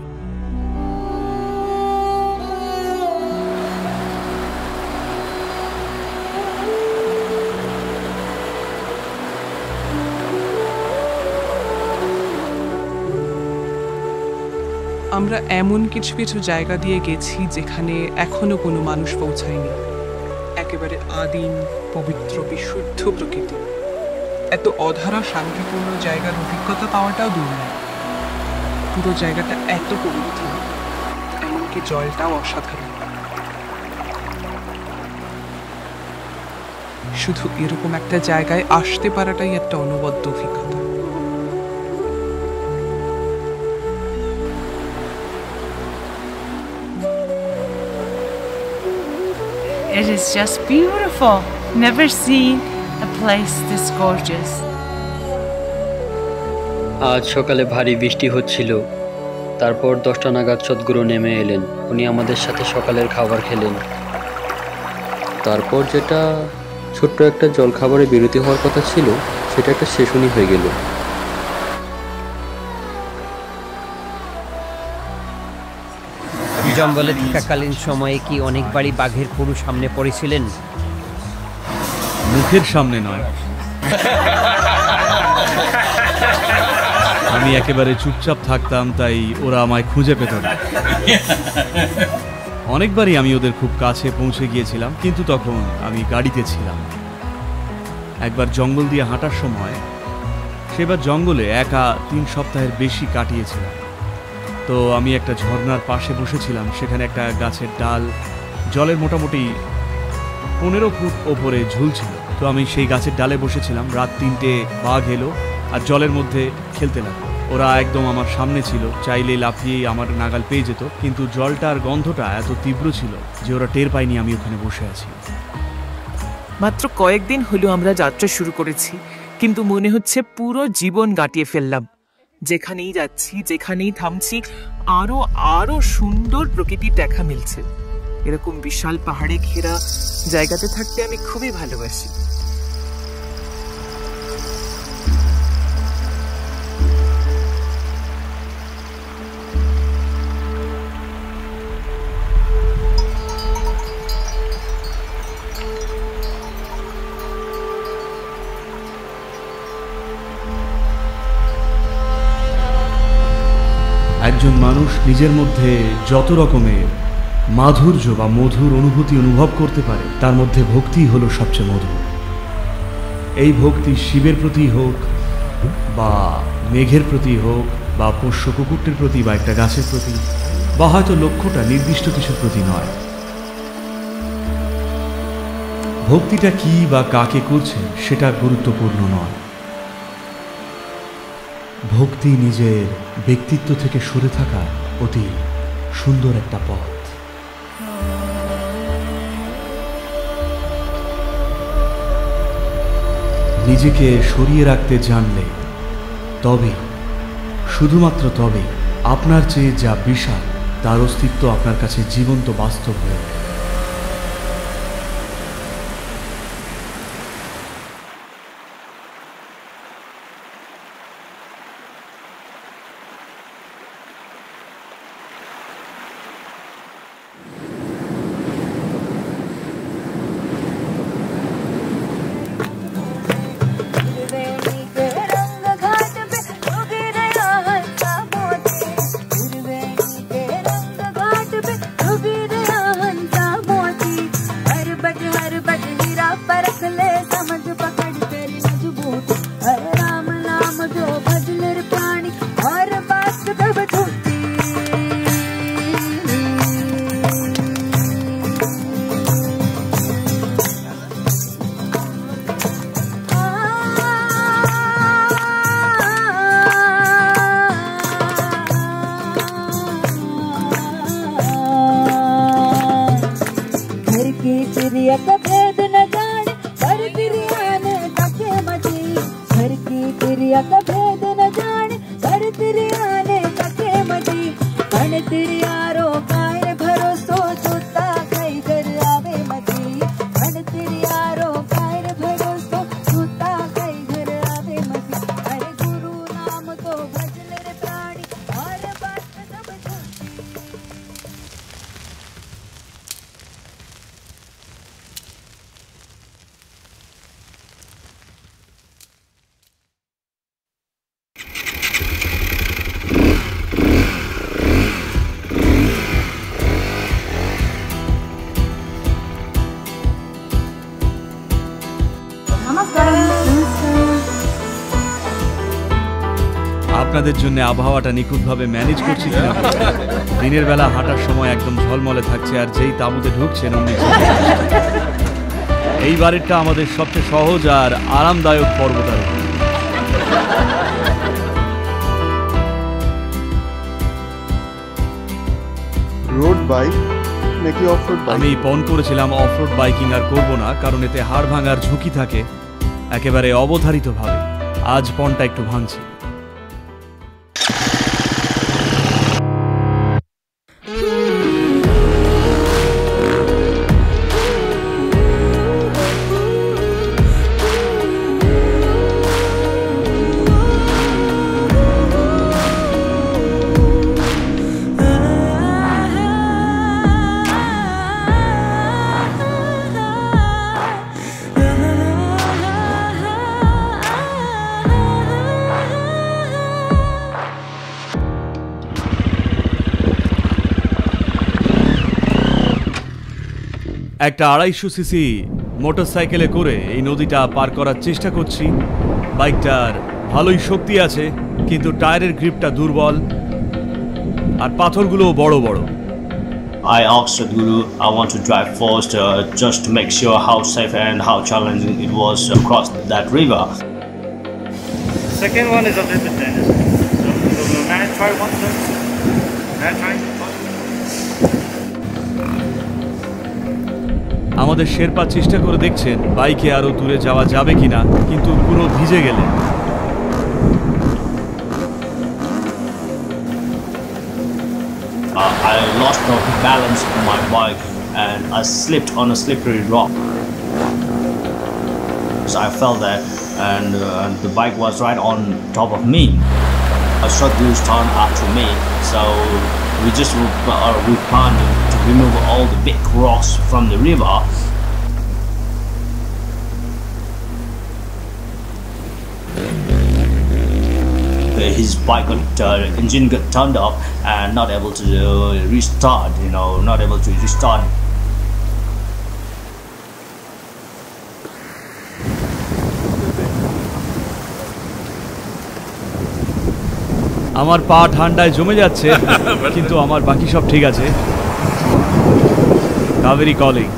Speaker 5: আমরা এমন কিছু কিছু জায়গা দিয়ে গেছি যেখানে এখনো কোনো মানুষ পৌঁছায়নি। একেবারে আদিম, পবিত্র, বিশুদ্ধ প্রকৃতি। এত অধারা শান্তিপূর্ণ জায়গার অভিজ্ঞতা পাওয়াটাও দুর্লভ। পুরো জায়গাটা এত পবিত্র, এমনকি জলটাও অসাধারণ। শুধু এরকম একটা জায়গায় আসতে পারাটাই একটা অনবদ্য অভিজ্ঞতা।
Speaker 19: It is just beautiful. Never seen a place this gorgeous.
Speaker 20: আজ সকালে ভারী বৃষ্টি হচ্ছিল। তারপর 10টা নাগাদ সদ্গুরু নেমে এলেন। উনি আমাদের সাথে সকালের খাবার খেলেন। তারপর যেটা ছোট্ট একটা জলখাবারে বিরতি হওয়ার কথা ছিল, সেটা একটা সেশনই হয়ে গেল।
Speaker 26: জঙ্গলে থাকাকালীন সময়ে কি অনেকবারই বাঘের পুরু সামনে পড়েছিলেন?
Speaker 1: মুখের সামনে নয়, আমি একেবারে চুপচাপ থাকতাম, তাই ওরা আমায় খুঁজে পেত না। অনেকবারই আমি ওদের খুব কাছে পৌঁছে গিয়েছিলাম, কিন্তু তখন আমি গাড়িতে ছিলাম। একবার জঙ্গল দিয়ে হাঁটার সময়, সেবার জঙ্গলে একা 3 সপ্তাহের বেশি কাটিয়েছিলাম। তো আমি একটা ঝর্ণার পাশে বসেছিলাম, সেখানে একটা গাছের ডাল জলের মোটামুটি 15 ফুট ওপরে ঝুলছিল। তো আমি সেই গাছের ডালে বসেছিলাম, রাত 3টে বাঘ এলো আর জলের মধ্যে খেলতে লাগলো। ওরা একদম আমার সামনে ছিল, চাইলে লাফিয়ে আমার নাগাল পেয়ে যেত, কিন্তু জলটার গন্ধটা এত তীব্র ছিল যে ওরা টের পায়নি আমি ওখানে বসে আছি।
Speaker 4: মাত্র কয়েকদিন হলো আমরা যাত্রা শুরু করেছি, কিন্তু মনে হচ্ছে পুরো জীবন কাটিয়ে ফেললাম। যেখানেই যাচ্ছি, যেখানেই থামছি, আরো আরো সুন্দর প্রকৃতির দেখা মিলছে। এরকম বিশাল পাহাড়ে ঘেরা জায়গাতে থাকতে আমি খুবই ভালোবাসি।
Speaker 1: একজন মানুষ নিজের মধ্যে যত রকমের মাধুর্য বা মধুর অনুভূতি অনুভব করতে পারে, তার মধ্যে ভক্তি হলো সবচেয়ে মধুর। এই ভক্তি শিবের প্রতি হোক বা মেঘের প্রতি হোক বা পোষ্য কুকুরটির প্রতি বা একটা গাছের প্রতি, বা হয়তো লক্ষ্যটা নির্দিষ্ট কিছুর প্রতি নয়। ভক্তিটা কি বা কাকে করছেন সেটা গুরুত্বপূর্ণ নয়। ভক্তি নিজের ব্যক্তিত্ব থেকে সরে থাকা অতি সুন্দর একটা পথ। নিজেকে সরিয়ে রাখতে জানলে তবে, শুধুমাত্র তবে আপনার চেয়ে যা বিশাল তার অস্তিত্ব আপনার কাছে জীবন্ত বাস্তব হয়ে ওঠে। আপনাদের জন্য আবহাওয়াটা নিখুঁতভাবে ম্যানেজ করছি কিনা। দিনের বেলা হাঁটার সময় একদম ঝলমলে থাকছে, আর যেই তাঁবুতে ঢুকছেন অমনি এই বাড়িটা আমাদের সবচেয়ে সহজ আর আরামদায়ক পর্বতারোহণ।
Speaker 9: রোড বাইক নাকি অফরোড বাইক?
Speaker 1: আমি পণ করেছিলাম অফরোড বাইকিং আর করব না, কারণ এতে হাড় ভাঙার ঝুঁকি থাকে একেবারে অবধারিতভাবে। আজ পণটা একটু ভাঙছি। একটা 250 সিসি মোটরসাইকেলে করে এই নদীটা পার করার চেষ্টা করছি। বাইকটার ভালোই শক্তি আছে, কিন্তু টায়ারের গ্রিপটা দুর্বল। আর পাথরগুলো বড় বড়।
Speaker 18: I asked Sadhguru, I want to drive first just to make sure how safe and how challenging it was to cross that river.
Speaker 21: The second one is a little bit dangerous. So may I try one first? May I try?
Speaker 1: আমাদের শেরপা চেষ্টা করে দেখছেন বাইকে আরো দূরে যাওয়া যাবে কিনা, কিন্তু পুরো ভিজে গেলেন।
Speaker 18: I lost the balance of my bike and I slipped on a slippery rock. So I fell there and the bike was right on top of me. Sadhguru's turned after me, so we planned to remove all the big rocks from the river. His bike engine got turned off and not able to restart, not able to restart.
Speaker 1: আমার পা ঠান্ডায় জমে যাচ্ছে, কিন্তু আমার বাকি সব ঠিক আছে। কাবেরী কলিং।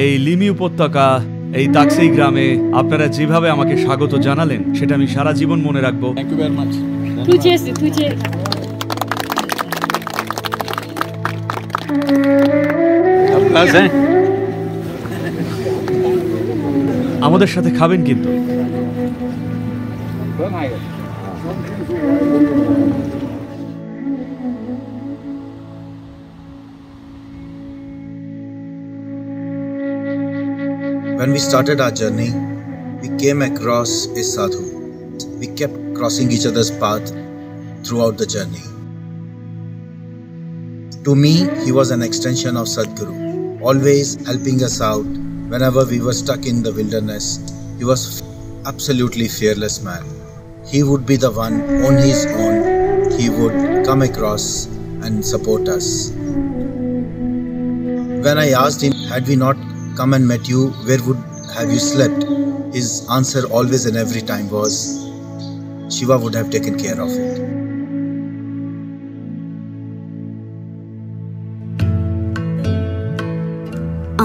Speaker 1: এই লিমি উপত্যকা, এই তাকসেই গ্রামে আপনারা যেভাবে আমাকে স্বাগত জানালেন সেটা আমি সারা জীবন মনে রাখবো। আমাদের সাথে খাবেন কিন্তু।
Speaker 22: When we started our journey, we came across a sadhu. We kept crossing each other's path throughout the journey. To me, he was an extension of Sadhguru, always helping us out whenever we were stuck in the wilderness. He was absolutely fearless man. He would be the one on his own. He would come across and support us. When I asked him, had we not come and met you, where would have you slept? His answer always and every time was, Shiva would have taken care of it.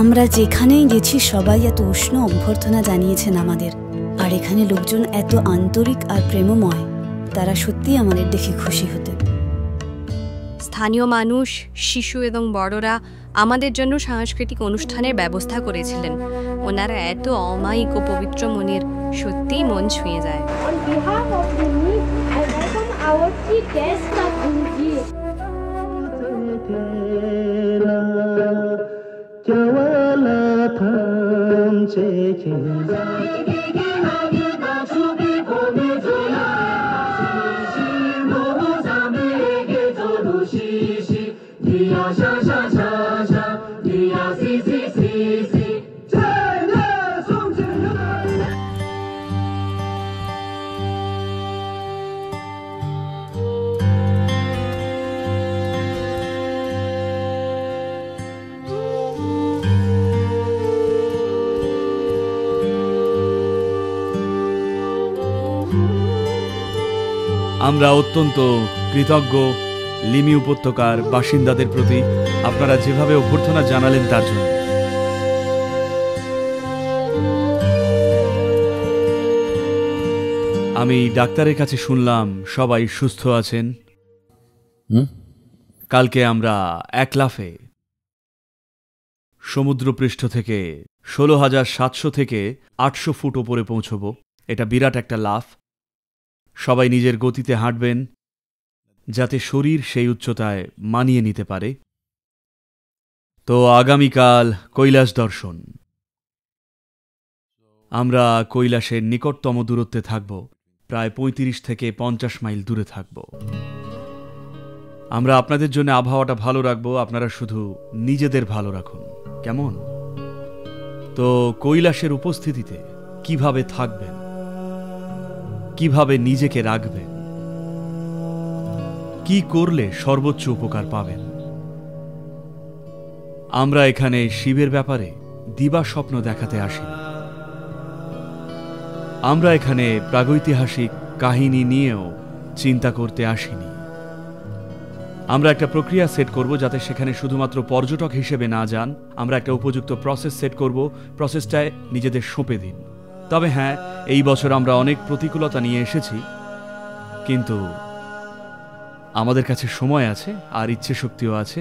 Speaker 13: আমরা যেখানেই গেছি সবাই এত উষ্ণ অভ্যর্থনা জানিয়েছেন আমাদের, আর এখানে লোকজন এত আন্তরিক আর প্রেমময়, তারা সত্যিই আমাদের দেখে খুশি হতেন।
Speaker 6: স্থানীয় মানুষ, শিশু এবং বড়রা আমাদের জন্য সাংস্কৃতিক অনুষ্ঠানের ব্যবস্থা করেছিলেন। ওনারা এত অমায়িক ও পবিত্র মনের, সত্যিই মন ছুঁয়ে যায়।
Speaker 1: আমরা অত্যন্ত কৃতজ্ঞ লিমি উপত্যকার বাসিন্দাদের প্রতি, আপনারা যেভাবে অভ্যর্থনা জানালেন তার জন্য। আমি ডাক্তারের কাছে শুনলাম সবাই সুস্থ আছেন। কালকে আমরা এক লাফে সমুদ্রপৃষ্ঠ থেকে 16,700 থেকে 800 ফুট ওপরে পৌঁছব। এটা বিরাট একটা লাফ। সবাই নিজের গতিতে হাঁটবেন যাতে শরীর সেই উচ্চতায় মানিয়ে নিতে পারে। তো আগামীকাল কৈলাস দর্শন। আমরা কৈলাসের নিকটতম দূরত্বে থাকব, প্রায় 35 থেকে 50 মাইল দূরে থাকব। আমরা আপনাদের জন্য আবহাওয়াটা ভালো রাখবো, আপনারা শুধু নিজেদের ভালো রাখুন, কেমন? তো কৈলাসের উপস্থিতিতে কিভাবে থাকবেন, কিভাবে নিজেকে রাখবেন, কি করলে সর্বোচ্চ উপকার পাবেন। আমরা এখানে শিবের ব্যাপারে দিবা স্বপ্ন দেখাতে আসিনি। আমরা এখানে প্রাগৈতিহাসিক কাহিনী নিয়েও চিন্তা করতে আসিনি। আমরা একটা প্রক্রিয়া সেট করব যাতে সেখানে শুধুমাত্র পর্যটক হিসেবে না যান। আমরা একটা উপযুক্ত প্রসেস সেট করব, প্রসেসটায় নিজেদের সঁপে দিন। তবে হ্যাঁ, এই বছর আমরা অনেক প্রতিকূলতা নিয়ে এসেছি, কিন্তু আমাদের কাছে সময় আছে আর ইচ্ছে শক্তিও আছে।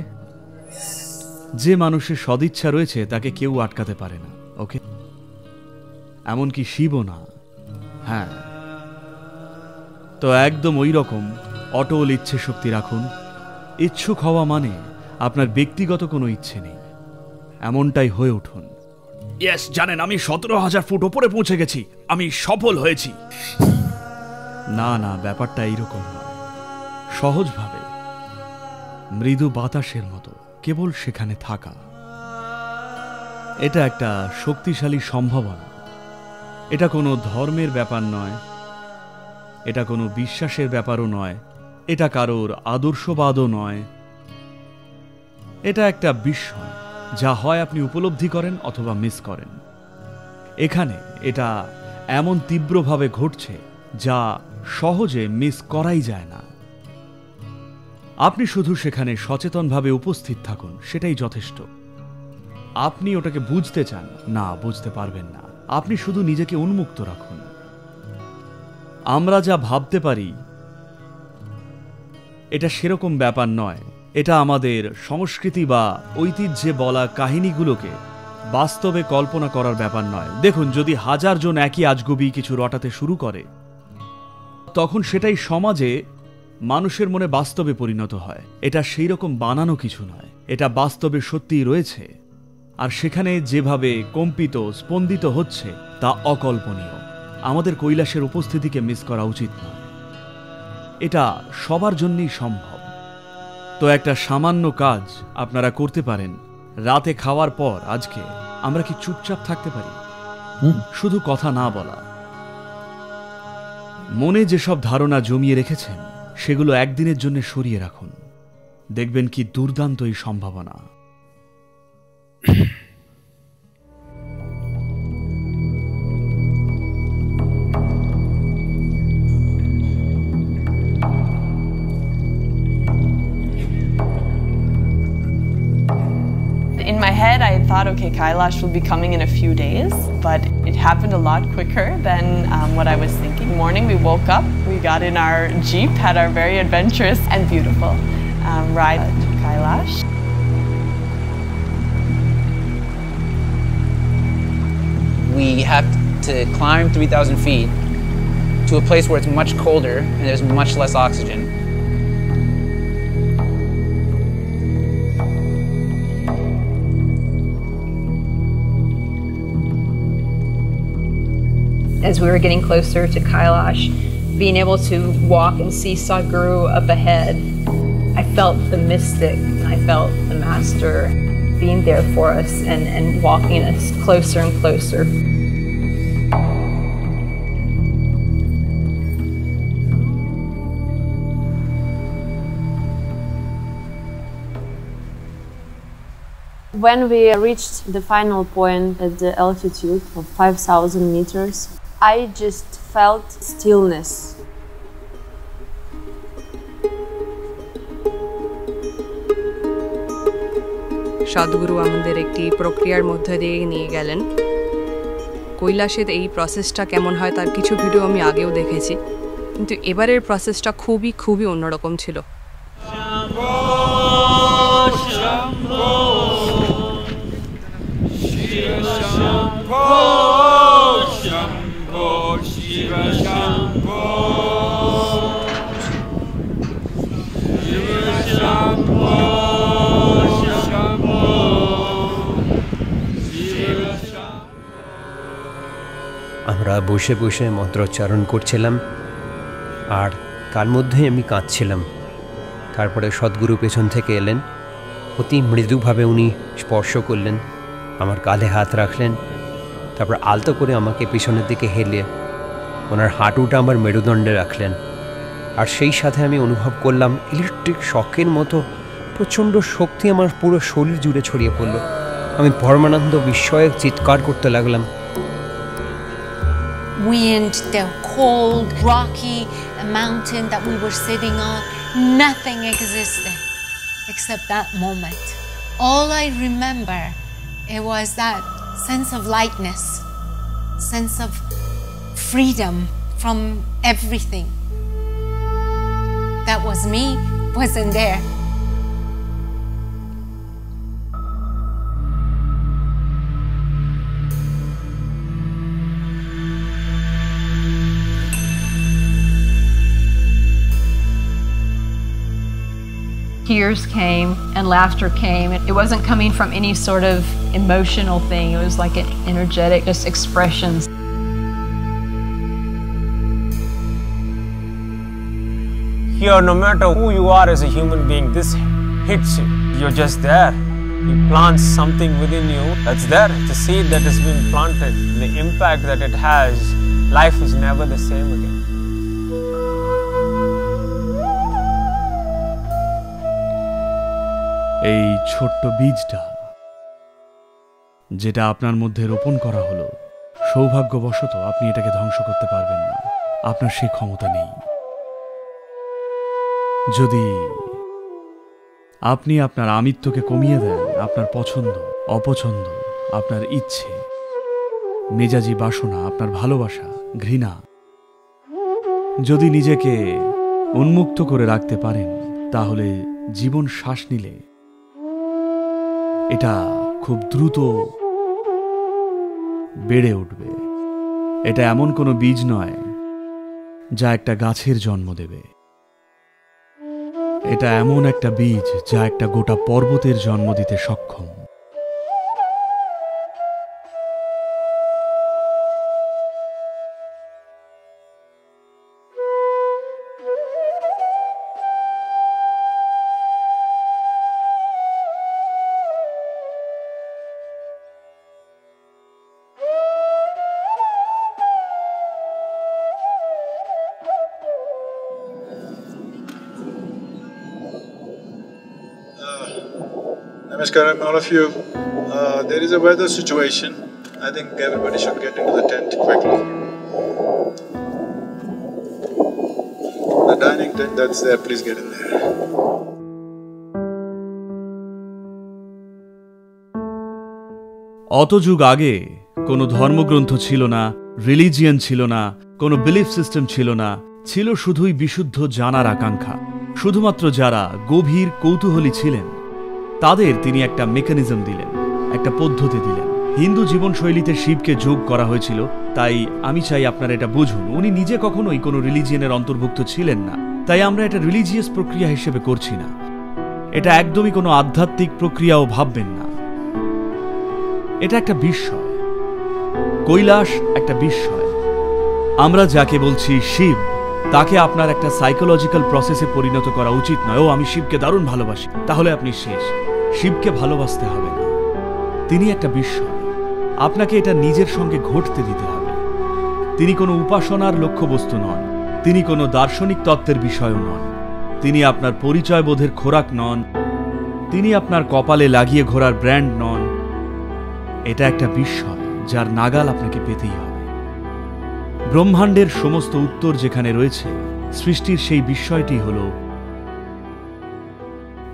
Speaker 1: যে মানুষের সদিচ্ছা রয়েছে তাকে কেউ আটকাতে পারে না, ওকে? এমনকি শিবও না। হ্যাঁ, তো একদম ওই রকম অটল ইচ্ছে শক্তি রাখুন। ইচ্ছুক হওয়া মানে আপনার ব্যক্তিগত কোনো ইচ্ছে নেই, এমনটাই হয়ে উঠুন। ইয়েস, জানেন আমি 17,000 ফুট ওপরে পৌঁছে গেছি, আমি সফল হয়েছি। না না, ব্যাপারটা এইরকম নয়। সহজভাবে মৃদু বাতাসের মতো কেবল সেখানে থাকা, এটা একটা শক্তিশালী সম্ভাবনা। এটা কোনো ধর্মের ব্যাপার নয়, এটা কোনো বিশ্বাসের ব্যাপারও নয়, এটা কারোর আদর্শবাদও নয়। এটা একটা বিস্ময়, যা হয় আপনি উপলব্ধি করেন অথবা মিস করেন। এখানে এটা এমন তীব্রভাবে ঘটছে যা সহজে মিস করাই যায় না। আপনি শুধু সেখানে সচেতনভাবে উপস্থিত থাকুন, সেটাই যথেষ্ট। আপনি ওটাকে বুঝতে চান না, বুঝতে পারবেন না। আপনি শুধু নিজেকে উন্মুক্ত রাখুন। আমরা যা ভাবতে পারি এটা সেরকম ব্যাপার নয়। এটা আমাদের সংস্কৃতি বা ঐতিহ্যে বলা কাহিনীগুলোকে বাস্তবে কল্পনা করার ব্যাপার নয়। দেখুন, যদি 1000 জন একই আজগুবি কিছু রটাতে শুরু করে, তখন সেটাই সমাজে মানুষের মনে বাস্তবে পরিণত হয়। এটা সেই রকম বানানো কিছু নয়, এটা বাস্তবে সত্যিই রয়েছে। আর সেখানে যেভাবে কম্পিত স্পন্দিত হচ্ছে তা অকল্পনীয়। আমাদের কৈলাসের উপস্থিতিকে মিস করা উচিত নয়। এটা সবার জন্যই সম্ভব। তো একটা সামান্য কাজ আপনারা করতে পারেন। রাতে খাওয়ার পর আজকে আমরা কি চুপচাপ থাকতে পারি? শুধু কথা না বলা। মনে যেসব ধারণা জমিয়ে রেখেছেন সেগুলো একদিনের জন্য সরিয়ে রাখুন। দেখবেন কি দুর্দান্ত এই সম্ভাবনা।
Speaker 3: In my head, I thought, okay, Kailash will be coming in a few days, but it happened a lot quicker than what I was thinking. Morning, we woke up, we got in our Jeep, had our very adventurous and beautiful ride to Kailash.
Speaker 14: We have to climb 3,000 feet to a place where it's much colder and there's much less oxygen.
Speaker 6: As we were getting closer to Kailash, being able to walk and see Sadhguru up ahead, I felt the mystic, I felt the master being there for us and walking us closer and closer.
Speaker 7: When we reached the final point at the altitude of 5,000 meters, I just felt stillness.
Speaker 6: সদ্গুরু আমাদের একটি প্রক্রিয়ার মধ্যে দিয়ে নিয়ে গেলেন। কৈলাসের এই প্রসেসটা কেমন হয় তার কিছু ভিডিও আমি আগেও দেখেছি, কিন্তু এবারের প্রসেসটা খুবই খুবই অন্যরকম ছিল।
Speaker 8: আমরা বসে বসে মন্ত্রোচ্চারণ করছিলাম, আর তার মধ্যেই আমি কাঁদছিলাম। তারপরে সদ্গুরু পেছন থেকে এলেন, অতি মৃদুভাবে উনি স্পর্শ করলেন, আমার কাঁধে হাত রাখলেন, তারপর আলতো করে আমাকে পিছনের দিকে হেলে ওনার হাঁটুটা আমার মেরুদণ্ডে রাখলেন। আর সেই সাথে আমি অনুভব করলাম ইলেকট্রিক শকের মতো প্রচণ্ড শক্তি আমার পুরো শরীর জুড়ে ছড়িয়ে পড়ল। আমি পরমানন্দ বিস্ময়ে চিৎকার করতে লাগলাম।
Speaker 10: Wind, the cold, rocky mountain that we were sitting on, nothing existed except that moment. All I remember, it was that sense of lightness, sense of freedom from everything. That was me, wasn't there.
Speaker 12: Tears came and laughter came. It wasn't coming from any sort of emotional thing. It was like an energetic, just expressions.
Speaker 2: Here, no matter who you are as a human being, this hits you. You're just there. You plant something within you that's there. It's a seed that has been planted. The impact that it has, life is never the same again.
Speaker 1: এই ছোট্ট বীজটা যেটা আপনার মধ্যে রোপণ করা হলো, সৌভাগ্যবশত আপনি এটাকে ধ্বংস করতে পারবেন না, আপনার সেই ক্ষমতা নেই। যদি আপনি আপনার আমিত্বকে কমিয়ে দেন, আপনার পছন্দ অপছন্দ, আপনার ইচ্ছে, মেজাজি বাসনা, আপনার ভালোবাসা, ঘৃণা, যদি নিজেকে উন্মুক্ত করে রাখতে পারেন, তাহলে জীবন শ্বাস নিলে এটা খুব দ্রুত বেড়ে উঠবে। এটা এমন কোনো বীজ নয় যা একটা গাছের জন্ম দেবে। এটা এমন একটা বীজ যা একটা গোটা পর্বতের জন্ম দিতে সক্ষম।
Speaker 9: Namaskaram, all of you. There is a weather situation. I think everybody should get into the tent quickly. The dining tent that's there, please get in there.
Speaker 1: অত যুগ আগে কোনো ধর্মগ্রন্থ ছিল না, রিলিজিয়ন ছিল না, কোনো বিলিফ সিস্টেম ছিল না, ছিল শুধুই বিশুদ্ধ জানার আকাঙ্ক্ষা। শুধুমাত্র যারা গভীর কৌতূহলী ছিলেন তাদের তিনি একটা মেকানিজম দিলেন, একটা পদ্ধতি দিলেন। হিন্দু জীবনশৈলীতে শিবকে যোগ করা হয়েছিল, তাই আমি চাই আপনারা এটা বুঝুন, উনি নিজে কখনোই কোনো রিলিজিয়নের অন্তর্ভুক্ত ছিলেন না, তাই আমরা এটা রিলিজিয়াস প্রক্রিয়া হিসেবে করছি না। এটা একদমই কোনো আধ্যাত্মিক প্রক্রিয়াও ভাববেন না। এটা একটা বিস্ময়, কৈলাস একটা বিস্ময়। আমরা যাকে বলছি শিব, তাকে আপনার একটা সাইকোলজিক্যাল প্রসেসে পরিণত করা উচিত নয়। ও আমি শিবকে দারুণ ভালোবাসি, তাহলে আপনি শেষ। শিবকে ভালোবাসতে হবে না, তিনি একটা বিস্ময়। আপনাকে এটা নিজের সঙ্গে ঘটতে দিতে হবে। তিনি কোনো উপাসনার লক্ষ্যবস্তু নন, তিনি কোনো দার্শনিক তত্ত্বের বিষয়ও নন, তিনি আপনার পরিচয়বোধের খোরাক নন, তিনি আপনার কপালে লাগিয়ে ঘোরার ব্র্যান্ড নন। এটা একটা বিস্ময় যার নাগাল আপনাকে পেতেই হবে। ব্রহ্মাণ্ডের সমস্ত উত্তর যেখানে রয়েছে, সৃষ্টির সেই বিস্ময়টি হল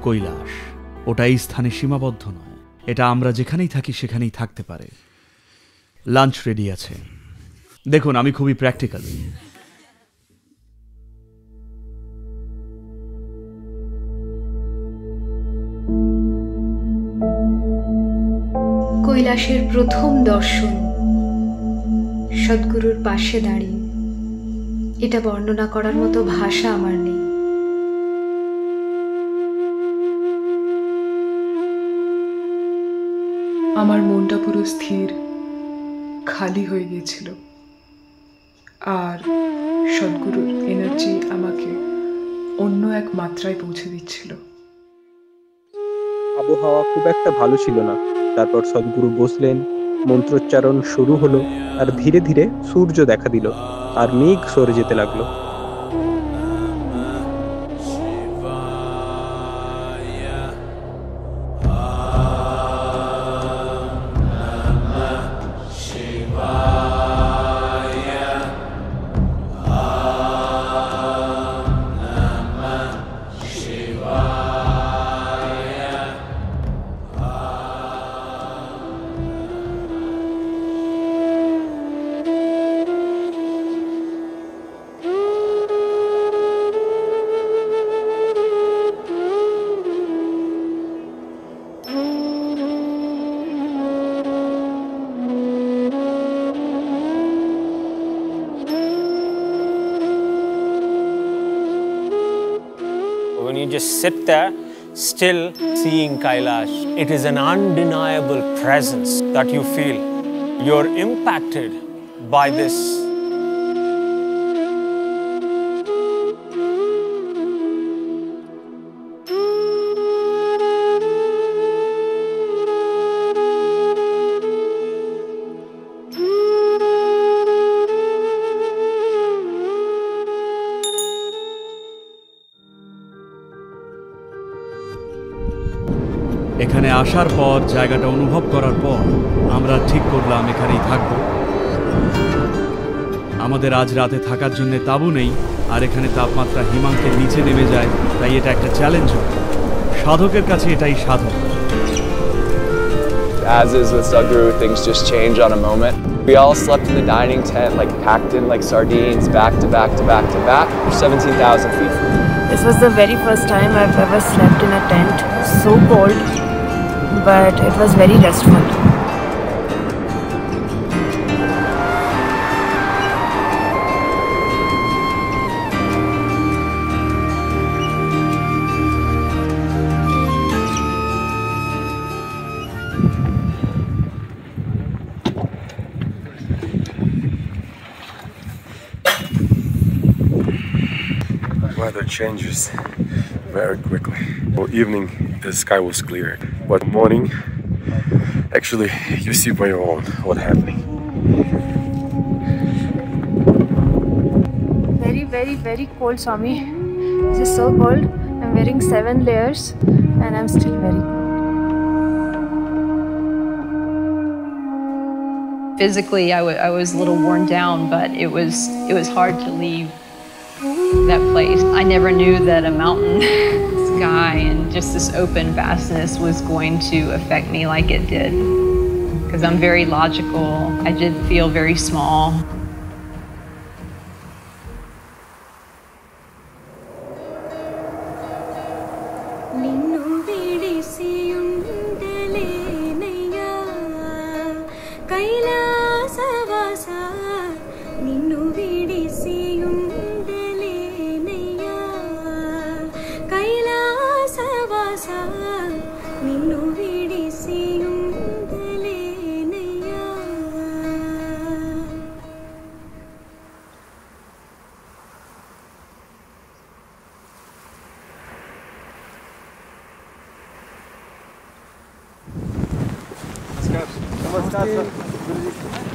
Speaker 1: কৈলাস। ওটা এই স্থানে সীমাবদ্ধ নয়, এটা আমরা যেখানেই থাকি সেখানেই থাকতে পারে। লাঞ্চ রেডি আছে। দেখুন, আমি খুবই প্র্যাকটিক্যাল।
Speaker 11: কৈলাসের প্রথম দর্শন, সদ্গুরুর পাশে দাঁড়িয়ে, এটা বর্ণনা করার মতো ভাষা আমার নেই।
Speaker 5: আমার মনটা পুরো স্থির, খালি হয়ে গিয়েছিল, আর সদ্গুরুর এনার্জি আমাকে অন্য এক মাত্রায় পৌঁছে দিচ্ছিল।
Speaker 15: আবহাওয়া খুব একটা ভালো ছিল না। তারপর সদ্গুরু বসলেন, মন্ত্রোচ্চারণ শুরু হলো, আর ধীরে ধীরে সূর্য দেখা দিল আর মেঘ সরে যেতে লাগলো।
Speaker 16: When you just sit there, still seeing Kailash, it is an undeniable presence that you feel. You're impacted by this.
Speaker 1: এখানে আসার পর, জায়গাটা অনুভব করার পর আমরা ঠিক করলাম এখানেই থাকব। আমাদের আজ রাতে থাকার জন্য তাঁবু নেই, আর এখানে তাপমাত্রা হিমাঙ্কের নিচে নেমে যায়, তাই এটা একটা চ্যালেঞ্জ হবে। সাধকের কাছে এটাই সাধক।
Speaker 23: As is with Sadhguru, things just change on a moment. We all slept in the dining tent, like packed in like sardines, back to back to back to back, 17,000 feet.
Speaker 24: This was the very first time I've ever slept in a tent. So cold, but it was very restful.
Speaker 17: Weather changes very quickly. For evening, the sky was clear, but morning, actually, you see by your own what's happening.
Speaker 24: Very, very, very cold, Swami. This is so cold. I'm wearing 7 layers, and I'm still very cold.
Speaker 12: Physically, I was a little worn down, but it was hard to leave that place. I never knew that a mountain sky and just this open vastness was going to affect me like it did. Because I'm very logical. I did feel very small.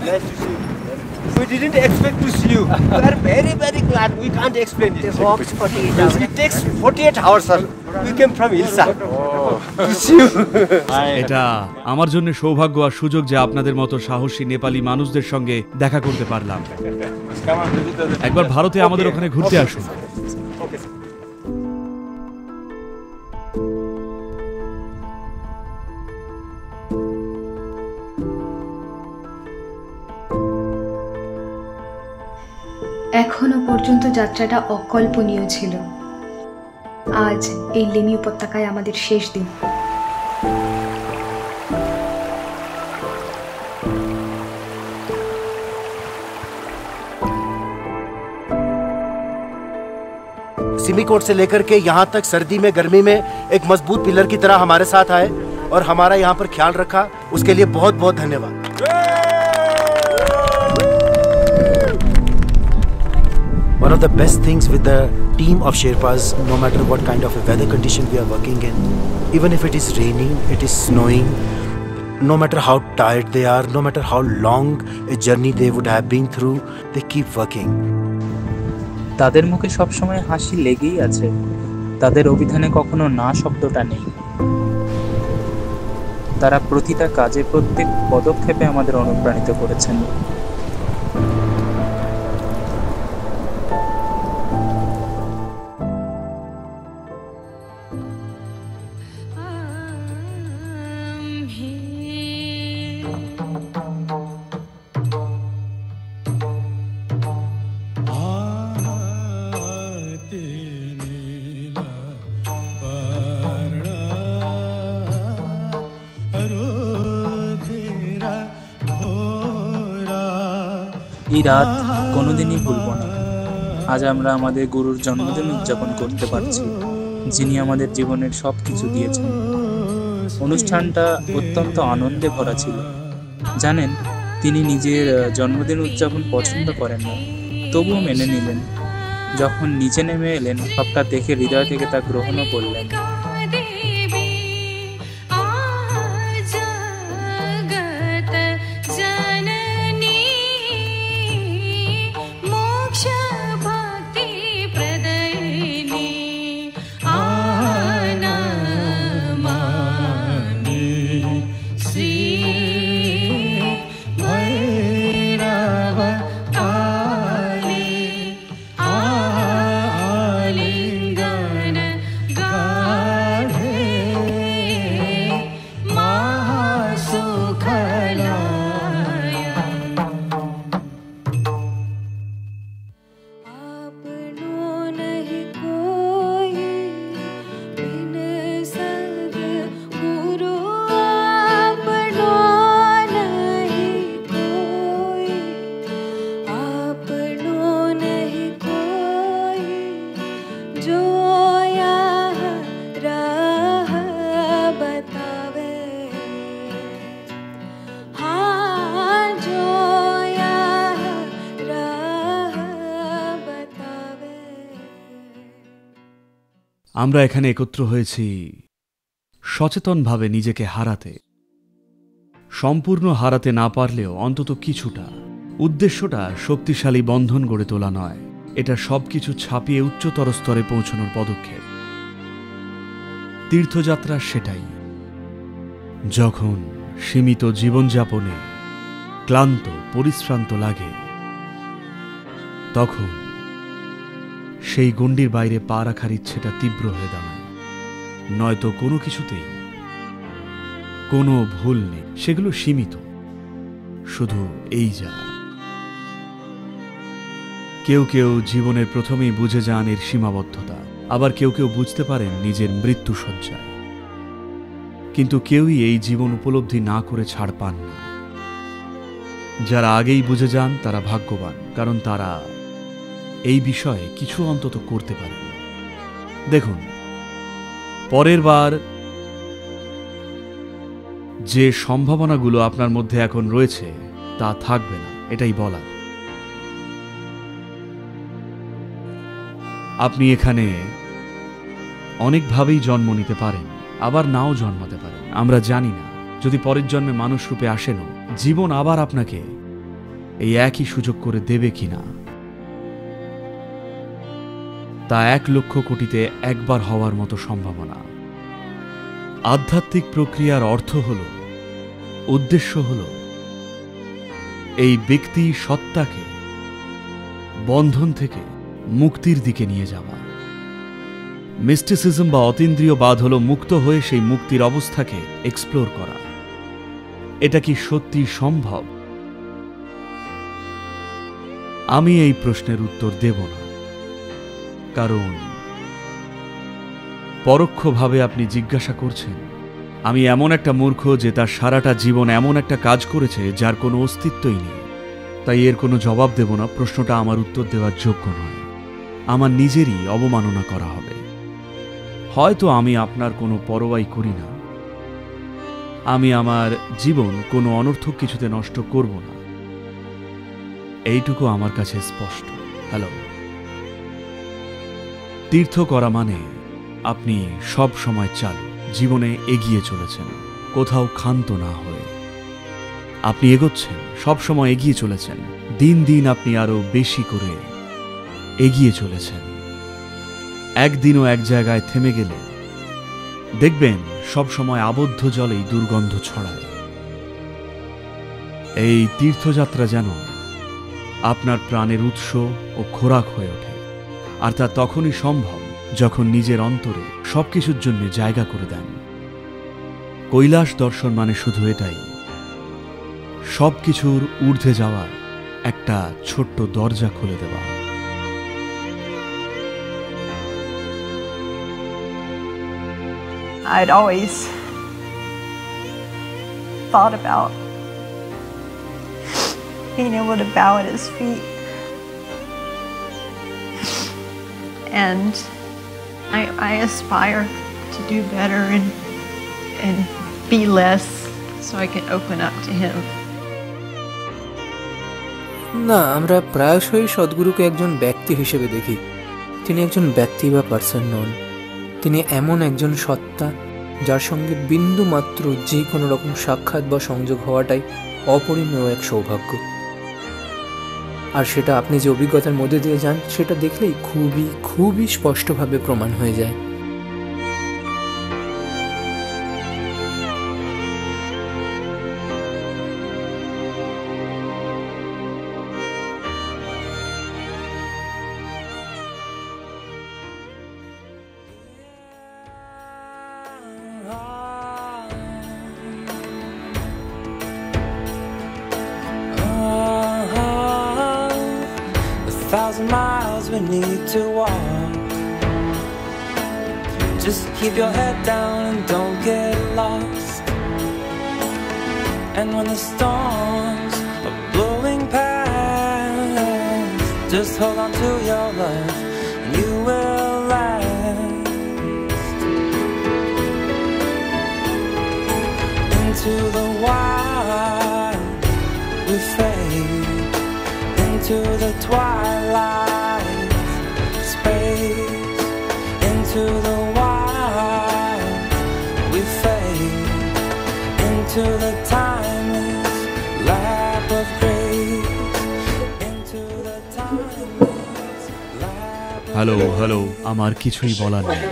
Speaker 25: Nice to see you. We didn't expect to see you. We are very, very glad. We can't explain it. They walked 48 hours. It takes 48 hours, sir. We came from Ilsa to see you.
Speaker 1: এটা আমার জন্য সৌভাগ্য আর সুযোগ যে আপনাদের মতো সাহসী নেপালি মানুষদের সঙ্গে দেখা করতে পারলাম। একবার ভারতে আমাদের ওখানে ঘুরতে আসুন।
Speaker 11: এখনো পর্যন্ত যাত্রাটা অকল্পনীয় ছিল। আজ এই লেনি উপত্যকায় আমাদের শেষ দিন।
Speaker 4: सिमिकोट से लेकर के यहाँ तक सर्दी में गर्मी में एक मजबूत पिलर की तरह हमारे साथ आए और हमारा यहाँ पर ख्याल रखा, उसके लिए बहुत बहुत धन्यवाद। One of the best things with the team of Sherpas, no matter what kind of a weather condition we are working in, even if it is raining, it is snowing, no matter how tired they are, no matter how long a journey they would have been through, they keep working.
Speaker 18: তাদের মুখে সবসময় হাসি লেগেই আছে, তাদের অভিধানে কখনো না শব্দটা নেই। তারা প্রতিটা কাজে, প্রত্যেক পদক্ষেপে আমাদের অনুপ্রাণিত করেছেন। এই রাত কোনোদিনই ভুলব না। আজ আমরা আমাদের গুরুর জন্মদিন উদযাপন করতে পারছি, যিনি আমাদের জীবনের সব কিছু দিয়েছেন। অনুষ্ঠানটা অত্যন্ত আনন্দে ভরা ছিল। জানেন, তিনি নিজের জন্মদিন উদযাপন পছন্দ করেন না, তবুও মেনে নিলেন। যখন নিচে নেমে এলেন, সবটা দেখে হৃদয় থেকে তা গ্রহণও করলেন।
Speaker 1: আমরা এখানে একত্র হয়েছি সচেতনভাবে নিজেকে হারাতে, সম্পূর্ণ হারাতে না পারলেও অন্তত কিছুটা। উদ্দেশ্যটা শক্তিশালী বন্ধন গড়ে তোলা নয়, এটা সবকিছু ছাপিয়ে উচ্চতর স্তরে পৌঁছানোর পদক্ষেপ। তীর্থযাত্রা সেটাই। যখন সীমিত জীবনযাপনে ক্লান্ত, পরিশ্রান্ত লাগে, তখন সেই গণ্ডির বাইরে পা রাখার ইচ্ছেটা তীব্র হয়ে দাঁড়ায়। নয়তো কোনো কিছুতেই কোনো ভুল নেই, সেগুলো সীমিত, শুধু এই যা। কেউ কেউ জীবনের প্রথমেই বুঝে যান এর সীমাবদ্ধতা, আবার কেউ কেউ বুঝতে পারেন নিজের মৃত্যু শয্যায়। কিন্তু কেউই এই জীবন উপলব্ধি না করে ছাড় পান না। যারা আগেই বুঝে যান তারা ভাগ্যবান, কারণ তারা এই বিষয়ে কিছু অন্তত করতে পারেন। দেখুন, পরের বার যে সম্ভাবনাগুলো আপনার মধ্যে এখন রয়েছে তা থাকবে না, এটাই বলার। আপনি এখানে অনেকভাবেই জন্ম নিতে পারেন, আবার নাও জন্মাতে পারেন। আমরা জানি না যদি পরের জন্মে মানুষ রূপে আসেনও জীবন আবার আপনাকে এই একই সুযোগ করে দেবে কিনা। তা 1 লক্ষ কোটিতে একবার হওয়ার মতো সম্ভাবনা। আধ্যাত্মিক প্রক্রিয়ার অর্থ হল, উদ্দেশ্য হল এই ব্যক্তি সত্তাকে বন্ধন থেকে মুক্তির দিকে নিয়ে যাওয়া। মিস্টিসিজম বা অতীন্দ্রিয়বাদ হল মুক্ত হয়ে সেই মুক্তির অবস্থাকে এক্সপ্লোর করা। এটা কি সত্যি সম্ভব? আমি এই প্রশ্নের উত্তর দেব না, কারণ পরোক্ষভাবে আপনি জিজ্ঞাসা করছেন আমি এমন একটা মূর্খ যে তার সারাটা জীবন এমন একটা কাজ করেছে যার কোনো অস্তিত্বই নেই। তাই এর কোনো জবাব দেব না। প্রশ্নটা আমার উত্তর দেওয়ার যোগ্য নয়। আমার নিজেরই অবমাননা করা হবে। হয়তো আমি আপনার কোনো পরোয়াই করি না। আমি আমার জীবন কোনো অনর্থক কিছুতে নষ্ট করব না, এইটুকু আমার কাছে স্পষ্ট। হ্যালো, তীর্থ করা মানে আপনি সব সময় চালু, জীবনে এগিয়ে চলেছেন, কোথাও ক্ষান্ত না হয়ে আপনি এগোচ্ছেন, সব সময় এগিয়ে চলেছেন। দিন দিন আপনি আরো বেশি করে এগিয়ে চলেছেন। একদিনও এক জায়গায় থেমে গেলে দেখবেন সব সময় আবদ্ধ জলেই দুর্গন্ধ ছড়ায়। এই তীর্থযাত্রা যেন আপনার প্রাণের উৎস ও খোরাক হয়ে ওঠে, আর তা তখনই সম্ভব যখন নিজের অন্তরে সবকিছুর জন্য জায়গা করে দেন। কৈলাস দর্শন মানে শুধু এটাই, সবকিছুর ঊর্ধ্বে যাওয়ার একটা ছোট্ট দরজা খুলে দেওয়া।
Speaker 13: I'd always thought about being able to bow at his feet. And I aspire to do better and be less so I can open up to him.
Speaker 18: না, আমরা প্রায়শই সদ্গুরুকে একজন ব্যক্তি হিসেবে দেখি। তিনি একজন ব্যক্তি বা পার্সন নন। তিনি এমন একজন সত্তা যার সঙ্গে বিন্দু মাত্র যে কোনো রকম সাক্ষাৎ বা সংযোগ হওয়াটাই অপরিমেয় এক সৌভাগ্য। আর সেটা আপনি যে অভিজ্ঞতার মধ্যে দিয়ে যান সেটা দেখলেই খুবই খুবই স্পষ্টভাবে প্রমাণ হয়ে যায়।
Speaker 19: Miles we need to walk. Just keep your head down and don't get lost. And when the storms are blowing past, just hold on to your life and you will last. Into the wild we fade, into the twilight space, into the wild we fade, into the timeless lap of grace, into the timeless lap of grace.
Speaker 1: Hello, আমার কিছুই বলার নেই।